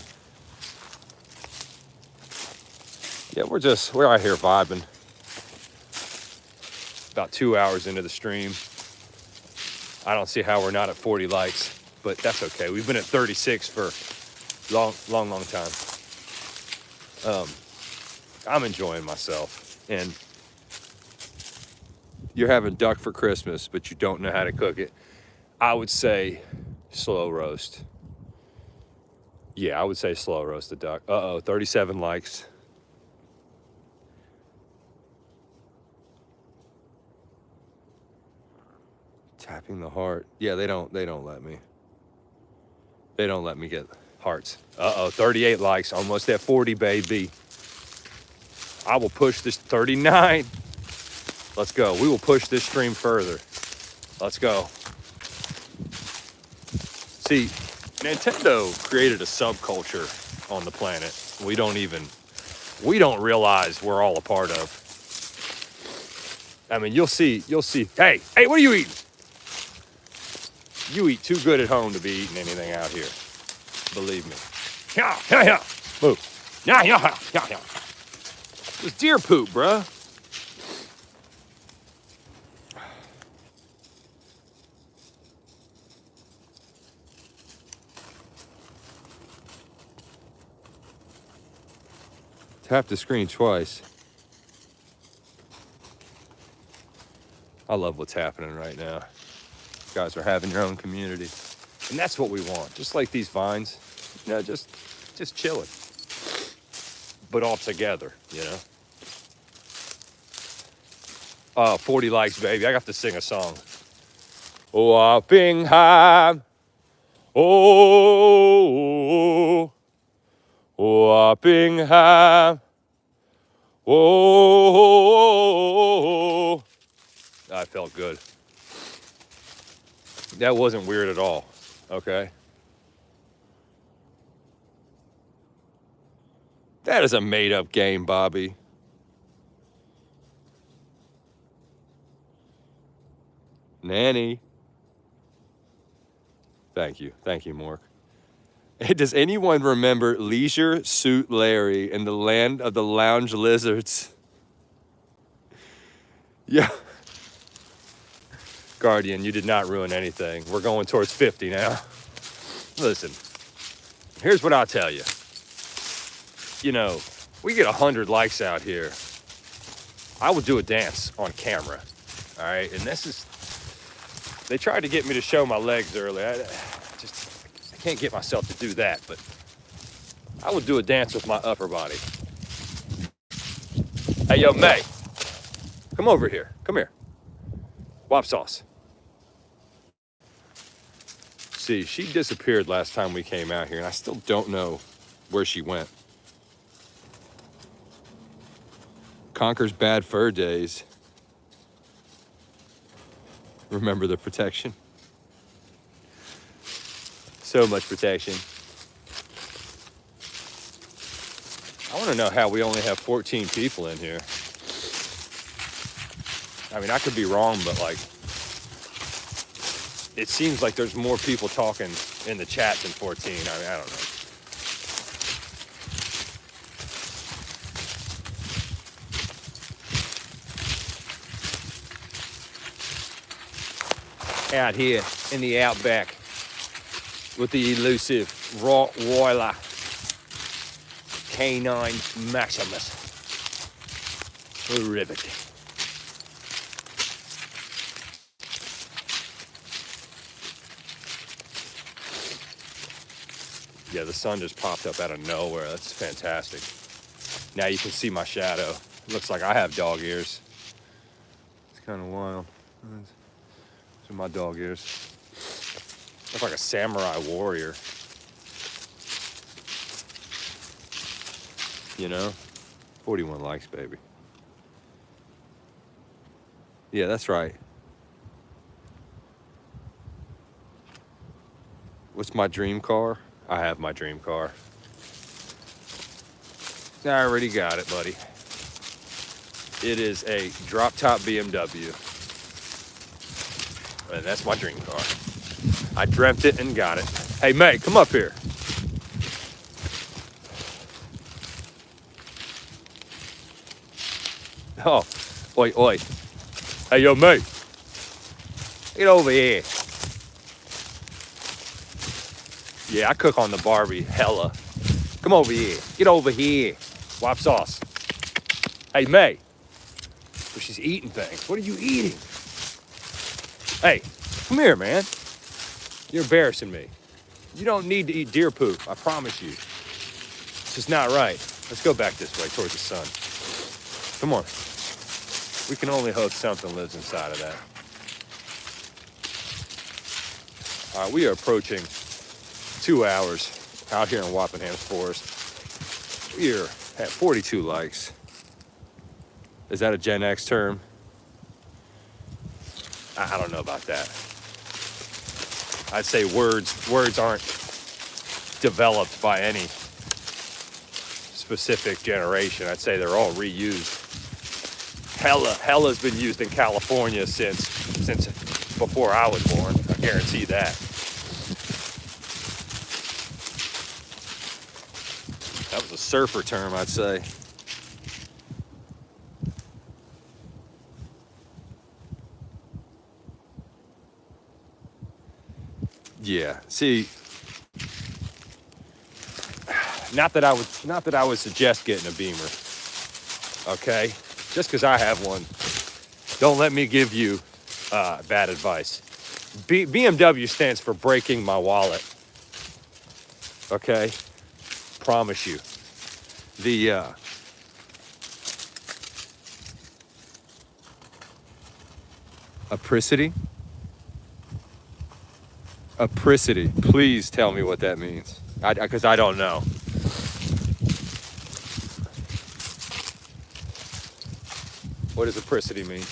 Yeah, we're out here vibing. About 2 hours into the stream. I don't see how we're not at 40 likes, but that's okay. We've been at 36 for long time. I'm enjoying myself. And you're having duck for Christmas, but you don't know how to cook it. I would say slow roast. Yeah, I would say slow roast the duck. 37 likes. Tapping the heart. Yeah, they don't let me. They don't let me get hearts. 38 likes, almost at 40, baby. I will push this 39. Let's go. We will push this stream further. Let's go. See, Nintendo created a subculture on the planet. We don't realize we're all a part of. I mean, you'll see. Hey, what are you eating? You eat too good at home to be eating anything out here. Believe me. Yeah. Move. Yeah. It's deer poop, bruh. Tap the screen twice. I love what's happening right now. You guys are having your own community. And that's what we want. Just like these vines. You know, just chilling. But all together, you know? 40 likes, baby. I got to sing a song. Wappingham. Oh. Wappingham. Oh. I felt good. That wasn't weird at all, okay? That is a made-up game, Bobby. Nanny. Thank you, Mork. Does anyone remember Leisure Suit Larry in the Land of the Lounge Lizards? Yeah. Guardian, you did not ruin anything. We're going towards 50 now. Listen, here's what I'll tell you. you know, we get 100 likes out here, I will do a dance on camera. All right, and this is, they tried to get me to show my legs earlier. I can't get myself to do that, but I would do a dance with my upper body. Hey, yo, May, come over here. Come here. Wop sauce. See, she disappeared last time we came out here, and I still don't know where she went. Conquers bad fur days. Remember the protection? So much protection. I want to know how we only have 14 people in here. I mean, I could be wrong, but like, it seems like there's more people talking in the chat than 14. I mean, I don't know. Out here in the outback with the elusive Rottweiler Canine Maximus. Riveting. Yeah, the sun just popped up out of nowhere. That's fantastic. Now you can see my shadow. It looks like I have dog ears. It's kind of wild. Those are my dog ears. Look like a samurai warrior. You know? 41 likes, baby. Yeah, that's right. What's my dream car? I have my dream car. I already got it, buddy. It is a drop-top BMW. And that's my dream car. I dreamt it and got it. Hey, May, come up here. Oh, oi, oi. Hey, yo, May. Get over here. Yeah, I cook on the Barbie, hella. Come over here. Get over here. Wop sauce. Hey, May. Oh, she's eating things. What are you eating? Hey, come here, man. You're embarrassing me. You don't need to eat deer poop, I promise you. It's just not right. Let's go back this way towards the sun. Come on. We can only hope something lives inside of that. All right, we are approaching 2 hours out here in Wappingham's Forest. We are at 42 likes. Is that a Gen X term? I don't know about that. I'd say words aren't developed by any specific generation. I'd say they're all reused. Hella's been used in California since before I was born. I guarantee that. That was a surfer term, I'd say. Yeah. See, not that I would suggest getting a Beamer. Okay, just because I have one, don't let me give you bad advice. BMW stands for breaking my wallet. Okay, promise you. The apricity. Apricity. Please tell me what that means, because I don't know. What does apricity mean?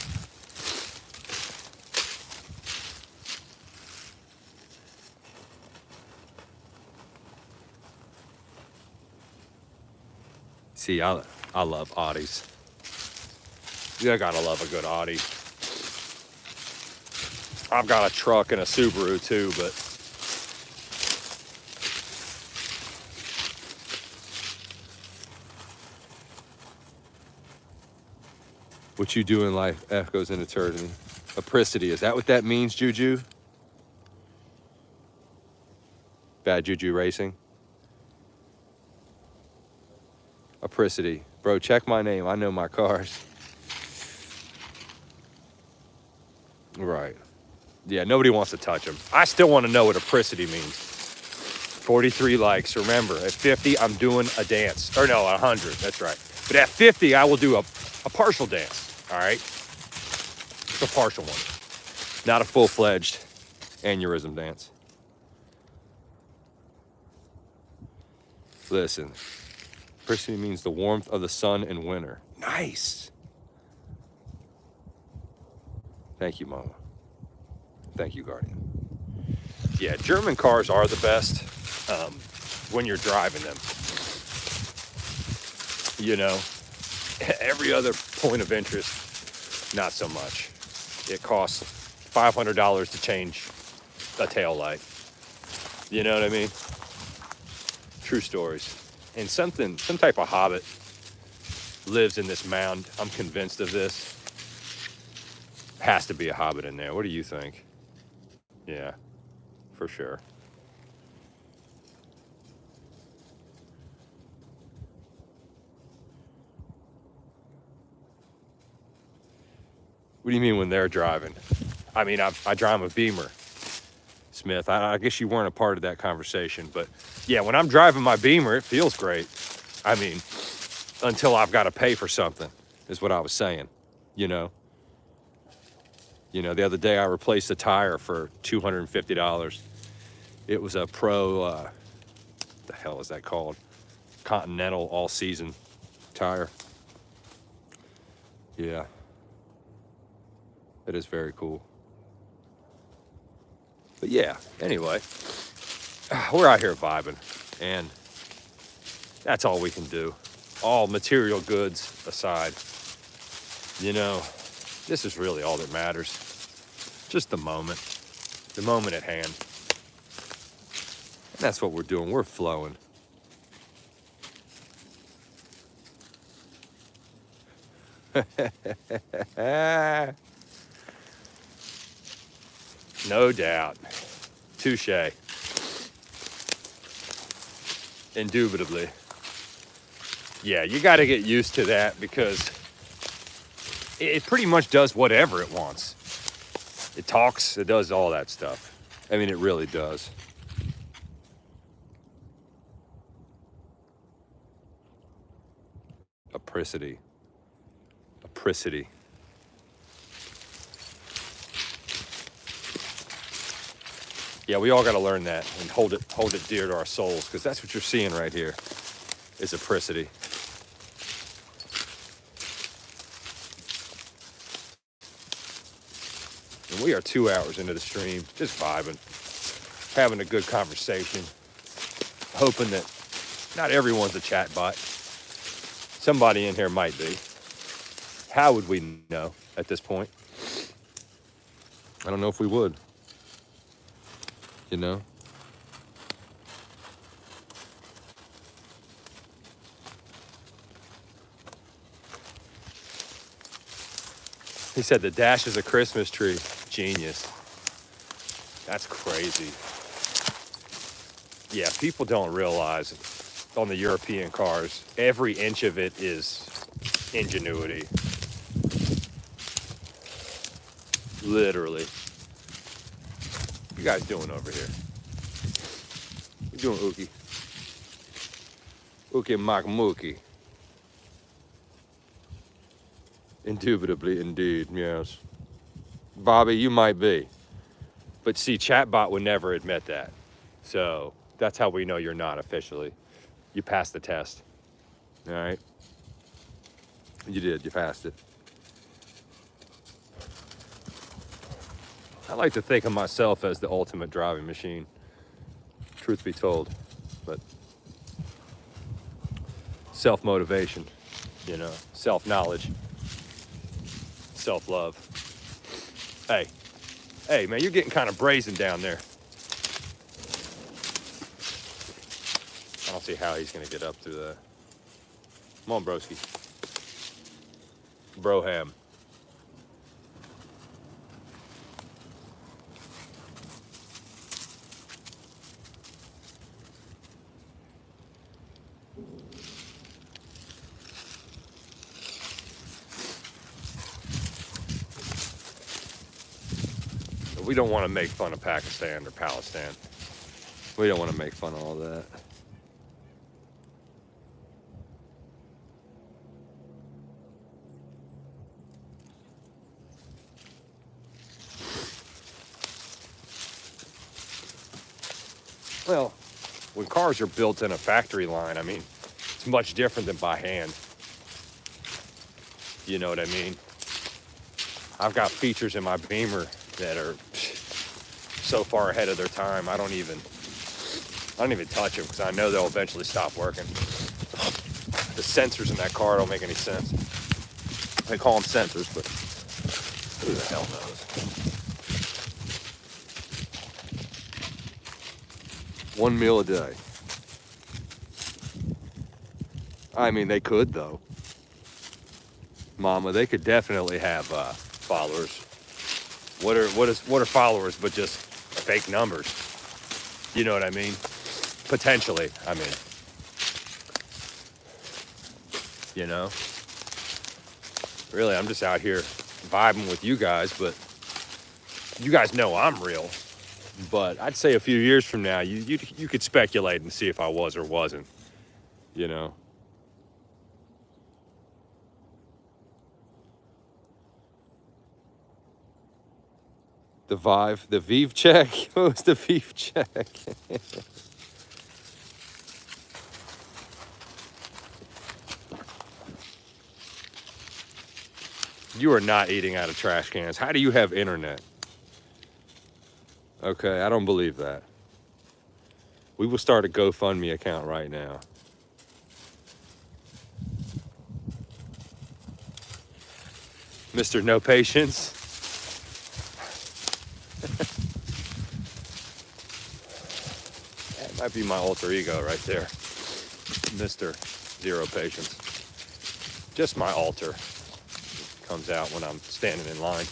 See, I love Audis. You gotta love a good Audi. I've got a truck and a Subaru too, but what you do in life echoes in eternity. Apricity, is that what that means, Juju? Bad Juju Racing? Apricity. Bro, check my name. I know my cars. Right. Yeah, nobody wants to touch them. I still want to know what apricity means. 43 likes. Remember, at 50, I'm doing a dance. Or no, 100. That's right. But at 50, I will do a partial dance. All right? It's a partial one. Not a full-fledged aneurysm dance. Listen. Apricity means the warmth of the sun in winter. Nice. Thank you, Mama. Thank you, Guardian. Yeah, German cars are the best when you're driving them. You know, every other point of interest, not so much. It costs $500 to change a tail light. You know what I mean? True stories. And some type of hobbit lives in this mound. I'm convinced of this. Has to be a hobbit in there. What do you think? Yeah, for sure. What do you mean when they're driving? I mean, I drive a Beamer, Smith. I guess you weren't a part of that conversation, but yeah, when I'm driving my Beamer, it feels great. I mean, until I've got to pay for something, is what I was saying, you know? You know, the other day I replaced a tire for $250. It was a Pro, what the hell is that called? Continental all-season tire. Yeah. It is very cool. But yeah, anyway, we're out here vibing, and that's all we can do. All material goods aside, you know, this is really all that matters. Just the moment at hand. And that's what we're doing. We're flowing. No doubt. Touche. Indubitably. Yeah, you got to get used to that because it pretty much does whatever it wants. It talks, it does all that stuff. I mean, it really does. Apricity. Apricity. Yeah, we all got to learn that and hold it dear to our souls, because that's what you're seeing right here is apricity. And we are 2 hours into the stream, just vibing, having a good conversation, hoping that not everyone's a chat bot. Somebody in here might be. How would we know at this point? I don't know if we would. You know? He said the dash is a Christmas tree. Genius. That's crazy. Yeah, people don't realize on the European cars, every inch of it is ingenuity. Literally. What you guys doing over here? What you doing, Ookie? Ookie Makmuki. Indubitably, indeed, yes. Bobby, you might be. But see, chatbot would never admit that. So that's how we know you're not officially. You passed the test. All right? You did, you passed it. I like to think of myself as the ultimate driving machine, truth be told. But self-motivation, you know, self-knowledge, self-love. Hey, man, you're getting kind of brazen down there. I don't see how he's going to get up through that. Come on, broski. Broham. We don't want to make fun of Pakistan or Palestine. We don't want to make fun of all that. Well, when cars are built in a factory line, I mean, it's much different than by hand. You know what I mean? I've got features in my Beamer that are so far ahead of their time. I don't even touch them because I know they'll eventually stop working. The sensors in that car don't make any sense. They call them sensors, but who the hell knows? One meal a day. I mean, they could though. Mama, they could definitely have followers. What are followers but just fake numbers? You know what I mean? Potentially, I mean. You know? Really, I'm just out here vibing with you guys, but you guys know I'm real. But I'd say a few years from now, you could speculate and see if I was or wasn't. You know? The Vive check? What was the Vive check? You are not eating out of trash cans. How do you have internet? Okay, I don't believe that. We will start a GoFundMe account right now. Mr. No Patience. That might be my alter ego right there. Mr. Zero Patience. Just my alter. Comes out when I'm standing in line.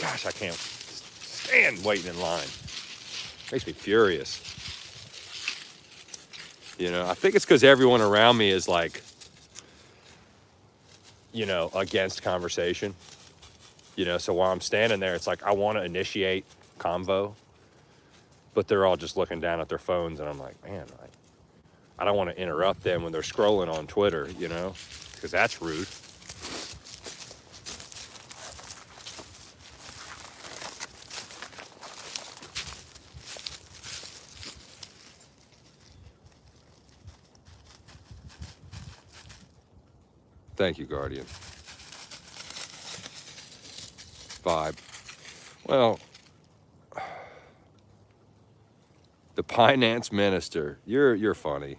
Gosh, I can't stand waiting in line. Makes me furious. You know, I think it's because everyone around me is like, you know, against conversation. You know, so while I'm standing there, it's like I want to initiate convo, but they're all just looking down at their phones, and I'm like, man, I don't want to interrupt them when they're scrolling on Twitter, you know, because that's rude. Thank you, Guardian. Vibe. Well, the finance minister. You're funny.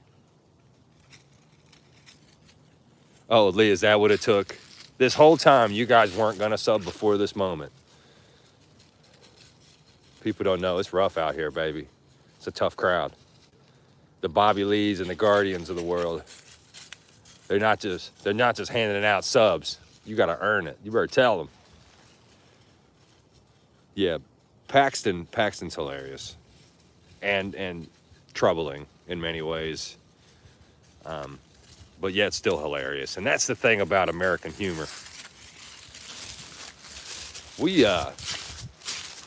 Oh, Lee, is that what it took? This whole time you guys weren't gonna sub before this moment. People don't know it's rough out here, baby. It's a tough crowd. The Bobby Lees and the Guardians of the world. They're not just handing out subs. You gotta earn it. You better tell them. Yeah, Paxton's hilarious, and troubling in many ways. But yet still hilarious. And that's the thing about American humor.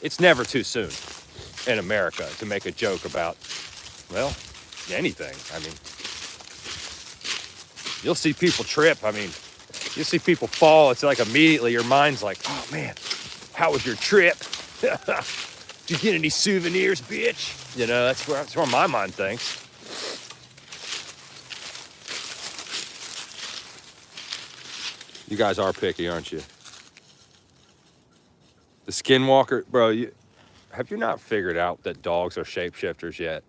It's never too soon in America to make a joke about, well, anything. I mean, you'll see people trip. I mean, you'll see people fall. It's like immediately your mind's like, oh man, how was your trip? Did you get any souvenirs, bitch? You know, that's where my mind thinks. You guys are picky, aren't you? The skinwalker, bro, have you not figured out that dogs are shapeshifters yet?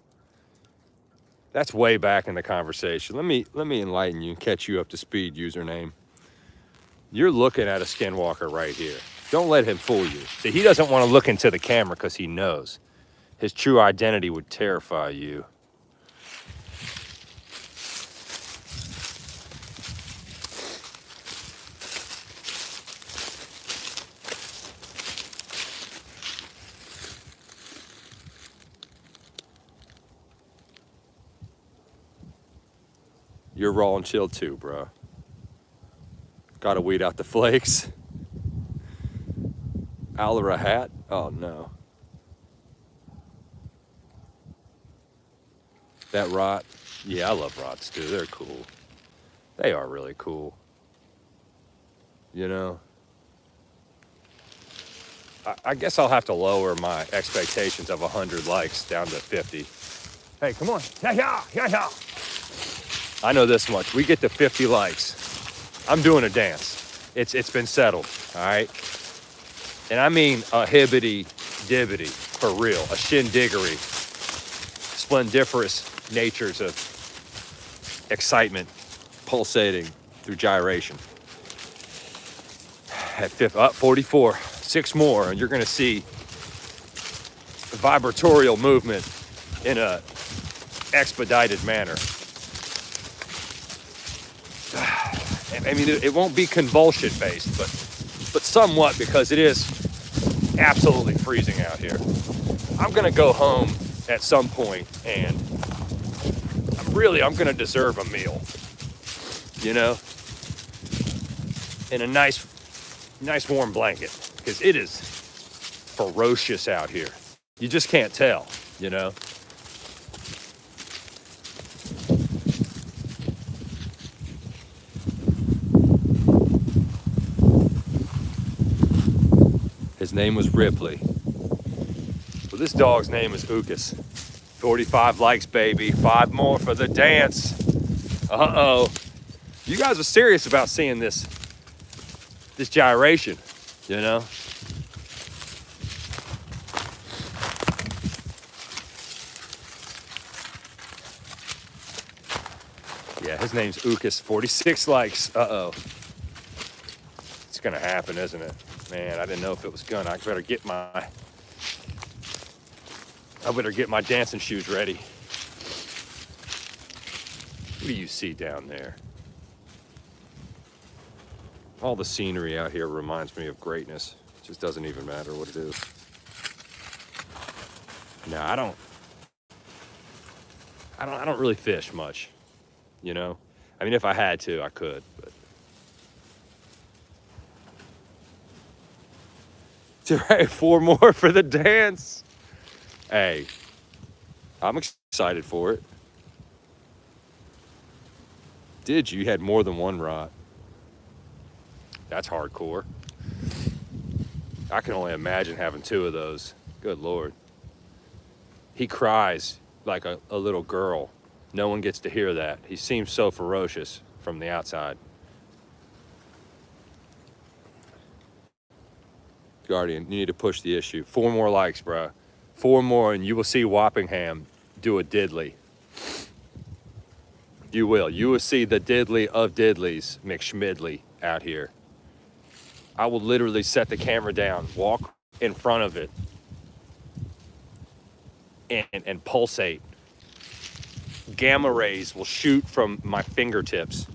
That's way back in the conversation. Let me enlighten you and catch you up to speed, username. You're looking at a skinwalker right here. Don't let him fool you. See, he doesn't want to look into the camera because he knows his true identity would terrify you. You're raw and chilled too, bro. Gotta weed out the flakes. Alara hat? Oh no. That rot? Yeah, I love rots too. They're cool. They are really cool. You know? I guess I'll have to lower my expectations of 100 likes down to 50. Hey, come on. Yeah. I know this much. We get to 50 likes. I'm doing a dance. It's been settled, all right? And I mean a hibbity-dibbity, for real, a shindiggery. Splendiferous natures of excitement pulsating through gyration. At 44, 6 more, and you're gonna see vibratorial movement in a expedited manner. I mean, it won't be convulsion based, but somewhat, because it is absolutely freezing out here. I'm gonna go home at some point, and I'm gonna deserve a meal, you know, in a nice warm blanket, because it is ferocious out here. You just can't tell, you know. His name was Ripley. Well, this dog's name is Ukas. 45 likes, baby. 5 more for the dance. Uh-oh. You guys are serious about seeing this gyration, you know? Yeah, his name's Ukas. 46 likes. Uh-oh. It's gonna happen, isn't it? Man, I didn't know if it was gonna. I better get my dancing shoes ready. What do you see down there? All the scenery out here reminds me of greatness. It just doesn't even matter what it is. No, I don't really fish much, you know? I mean, if I had to, I could, but. Right, 4 more for the dance. Hey, I'm excited for it. You had more than one rot. That's hardcore. I can only imagine having 2 of those. Good Lord. He cries like a little girl. No one gets to hear that. He seems so ferocious from the outside. Guardian, you need to push the issue. 4 more likes, bro. 4 more, and you will see Wappingham do a diddly. You will. You will see the diddly of diddlies, McSchmidley, out here. I will literally set the camera down, walk in front of it, and pulsate. Gamma rays will shoot from my fingertips.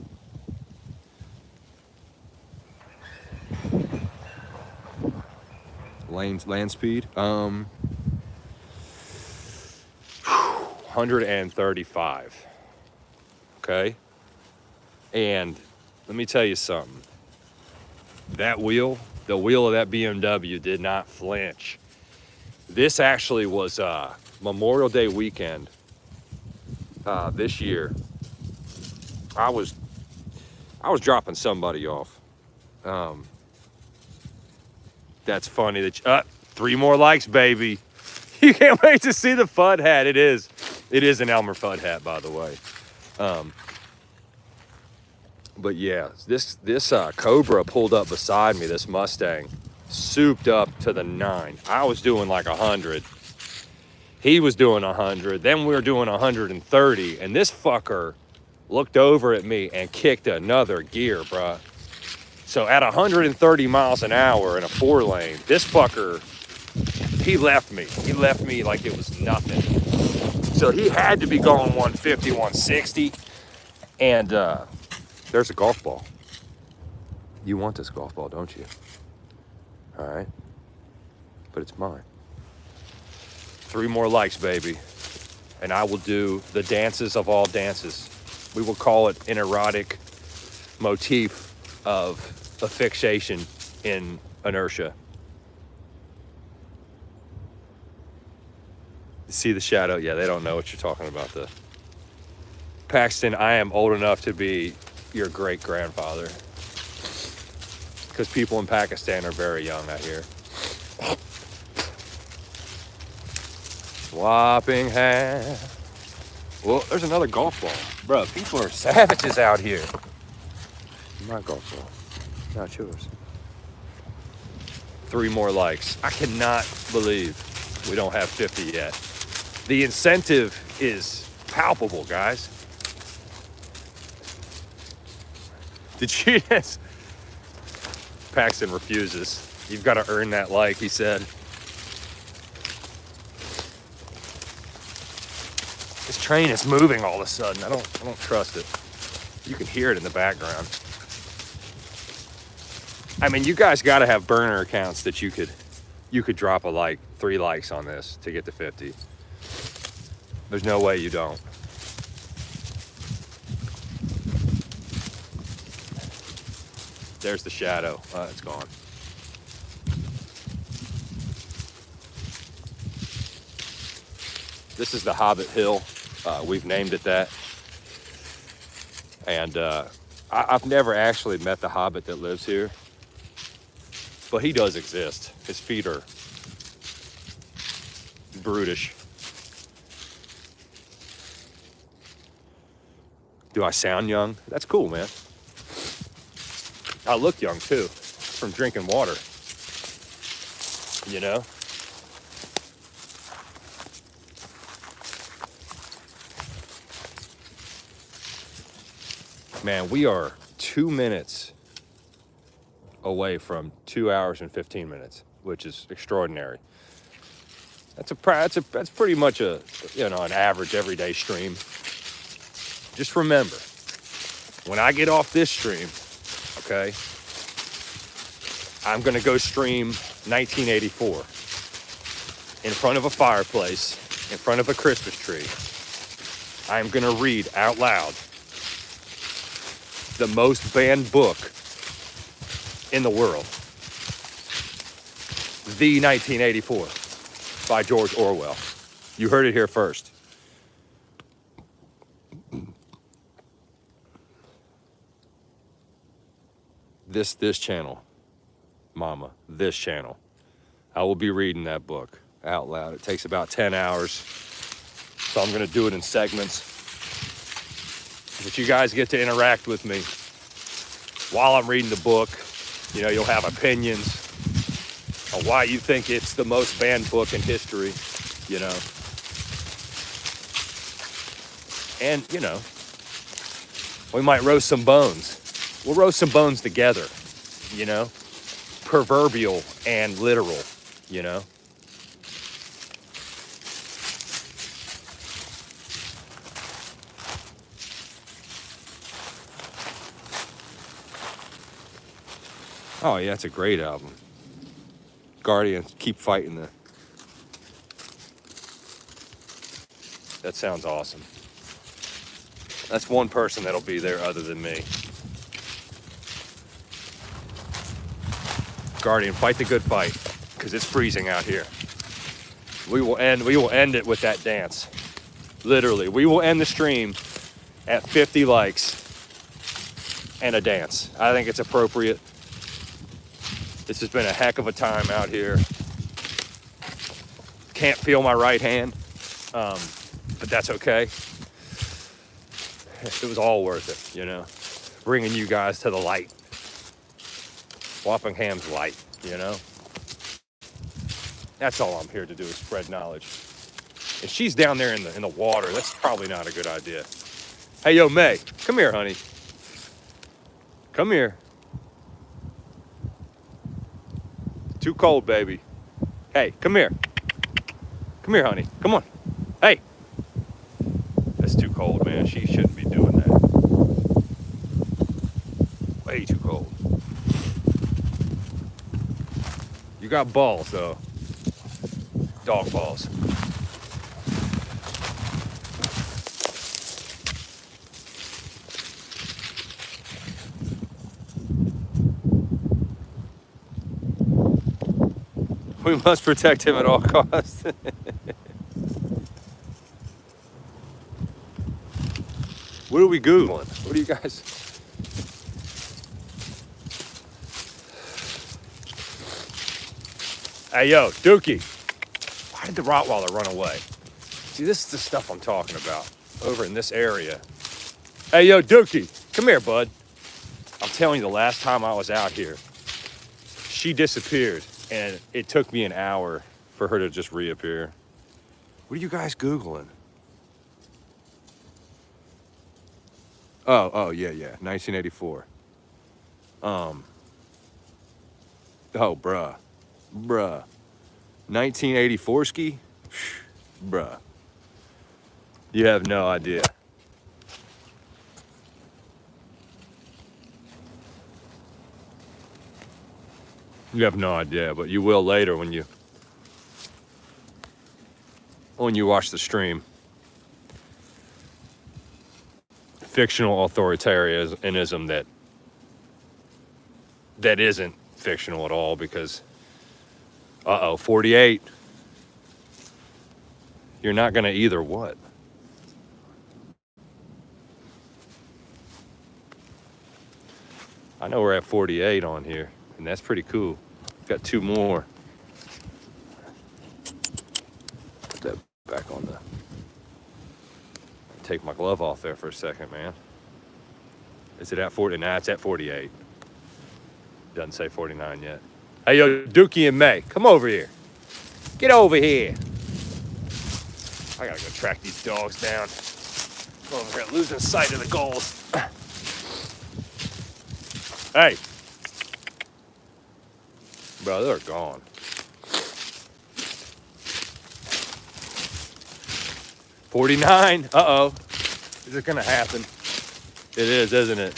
Land speed? 135. Okay? And let me tell you something. That wheel, the wheel of that BMW did not flinch. This actually was Memorial Day weekend this year. I was dropping somebody off. That's funny that 3 more likes, baby. You can't wait to see the Fudd hat. It is an Elmer Fudd hat, by the way. But yeah, this Cobra pulled up beside me, this Mustang, souped up to the 9. I was doing like 100. He was doing 100. Then we were doing 130, and this fucker looked over at me and kicked another gear, bruh. So at 130 miles an hour in a 4-lane, this fucker, he left me. He left me like it was nothing. So he had to be going 150, 160. And there's a golf ball. You want this golf ball, don't you? All right. But it's mine. 3 more likes, baby. And I will do the dances of all dances. We will call it an erotic motif of a fixation in inertia. See the shadow? Yeah, they don't know what you're talking about. The Paxton, I am old enough to be your great-grandfather. Because people in Pakistan are very young out here. Wappingham. Well, there's another golf ball. Bro, people are savages out here. My golf ball. Not yours. 3 more likes. I cannot believe we don't have 50 yet. The incentive is palpable, guys. Did you just... Paxton refuses. You've got to earn that like, he said. This train is moving all of a sudden. I don't trust it. You can hear it in the background. I mean, you guys got to have burner accounts that you could drop a like, 3 likes on this to get to 50. There's no way you don't. There's the shadow. It's gone. This is the Hobbit Hill. We've named it that. And I've never actually met the Hobbit that lives here. But he does exist. His feet are brutish. Do I sound young? That's cool, man. I look young too, from drinking water. You know? Man, we are 2 minutes away from 2 hours and 15 minutes, which is extraordinary. That's pretty much an average everyday stream. Just remember, when I get off this stream, okay, I'm gonna go stream 1984 in front of a fireplace, in front of a Christmas tree. I'm gonna read out loud the most banned book in the world, The 1984 by George Orwell. You heard it here first. This channel, mama, this channel, I will be reading that book out loud. It takes about 10 hours, so I'm gonna do it in segments. But you guys get to interact with me while I'm reading the book. You know, you'll have opinions on why you think it's the most banned book in history, you know. And, you know, we might roast some bones. We'll roast some bones together, you know, proverbial and literal, you know. Oh yeah, it's a great album. Guardians, keep fighting the... That sounds awesome. That's one person that'll be there other than me. Guardian, fight the good fight, because it's freezing out here. We will end it with that dance. Literally, we will end the stream at 50 likes and a dance. I think it's appropriate. This has been a heck of a time out here. Can't feel my right hand, but that's okay. It was all worth it, you know, bringing you guys to the light. Wappingham's light, you know. That's all I'm here to do is spread knowledge. And she's down there in the water. That's probably not a good idea. Hey, yo, May, come here, honey. Come here. Too cold, baby. Hey, come here. Come here, honey. Come on. Hey. That's too cold, man. She shouldn't be doing that. Way too cold. You got balls, though. Dog balls. We must protect him at all costs. What are we Googling? What are you guys? Hey, yo, Dookie. Why did the Rottweiler run away? See, this is the stuff I'm talking about over in this area. Hey, yo, Dookie, come here, bud. I'm telling you, the last time I was out here, she disappeared, and it took me an hour for her to just reappear. What are you guys Googling? Oh, yeah, 1984. Oh, bruh. 1984 ski? Bruh. You have no idea. You have no idea, but you will later when you watch the stream. Fictional authoritarianism that isn't fictional at all, because 48. You're not gonna either what? I know we're at 48 on here, and that's pretty cool. Got 2 more. Put that back on the... Take my glove off there for a second, man. Is it at 40? Nah, it's at 48. Doesn't say 49 yet. Hey, yo, Dookie and May, come over here. Get over here. I gotta go track these dogs down. I'm over here losing sight of the goals. Hey. Bro, they're gone. $49. Uh-oh. Is it gonna happen? It is, isn't it?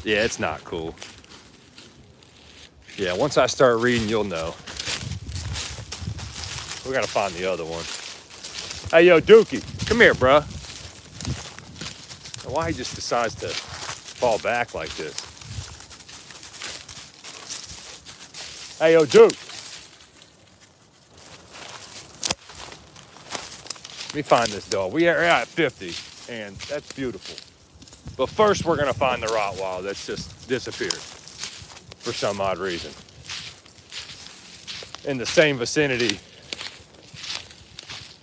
Yeah, it's not cool. Yeah, once I start reading, you'll know. We gotta find the other one. Hey, yo, Dookie, come here, bruh. Why he just decides to fall back like this? Hey, yo, Duke. Let me find this dog. We are at 50, and that's beautiful. But first, we're gonna find the Rottweiler that's just disappeared for some odd reason. In the same vicinity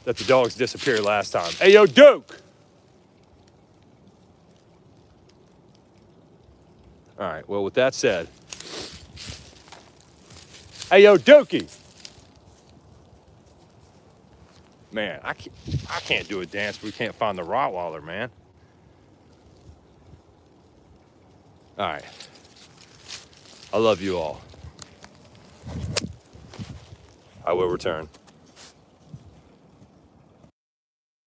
that the dogs disappeared last time. Hey, yo, Duke! All right, well, with that said, hey, yo, Dookie! Man, I can't do a dance, but we can't find the Rottweiler, man. All right. I love you all. I will return.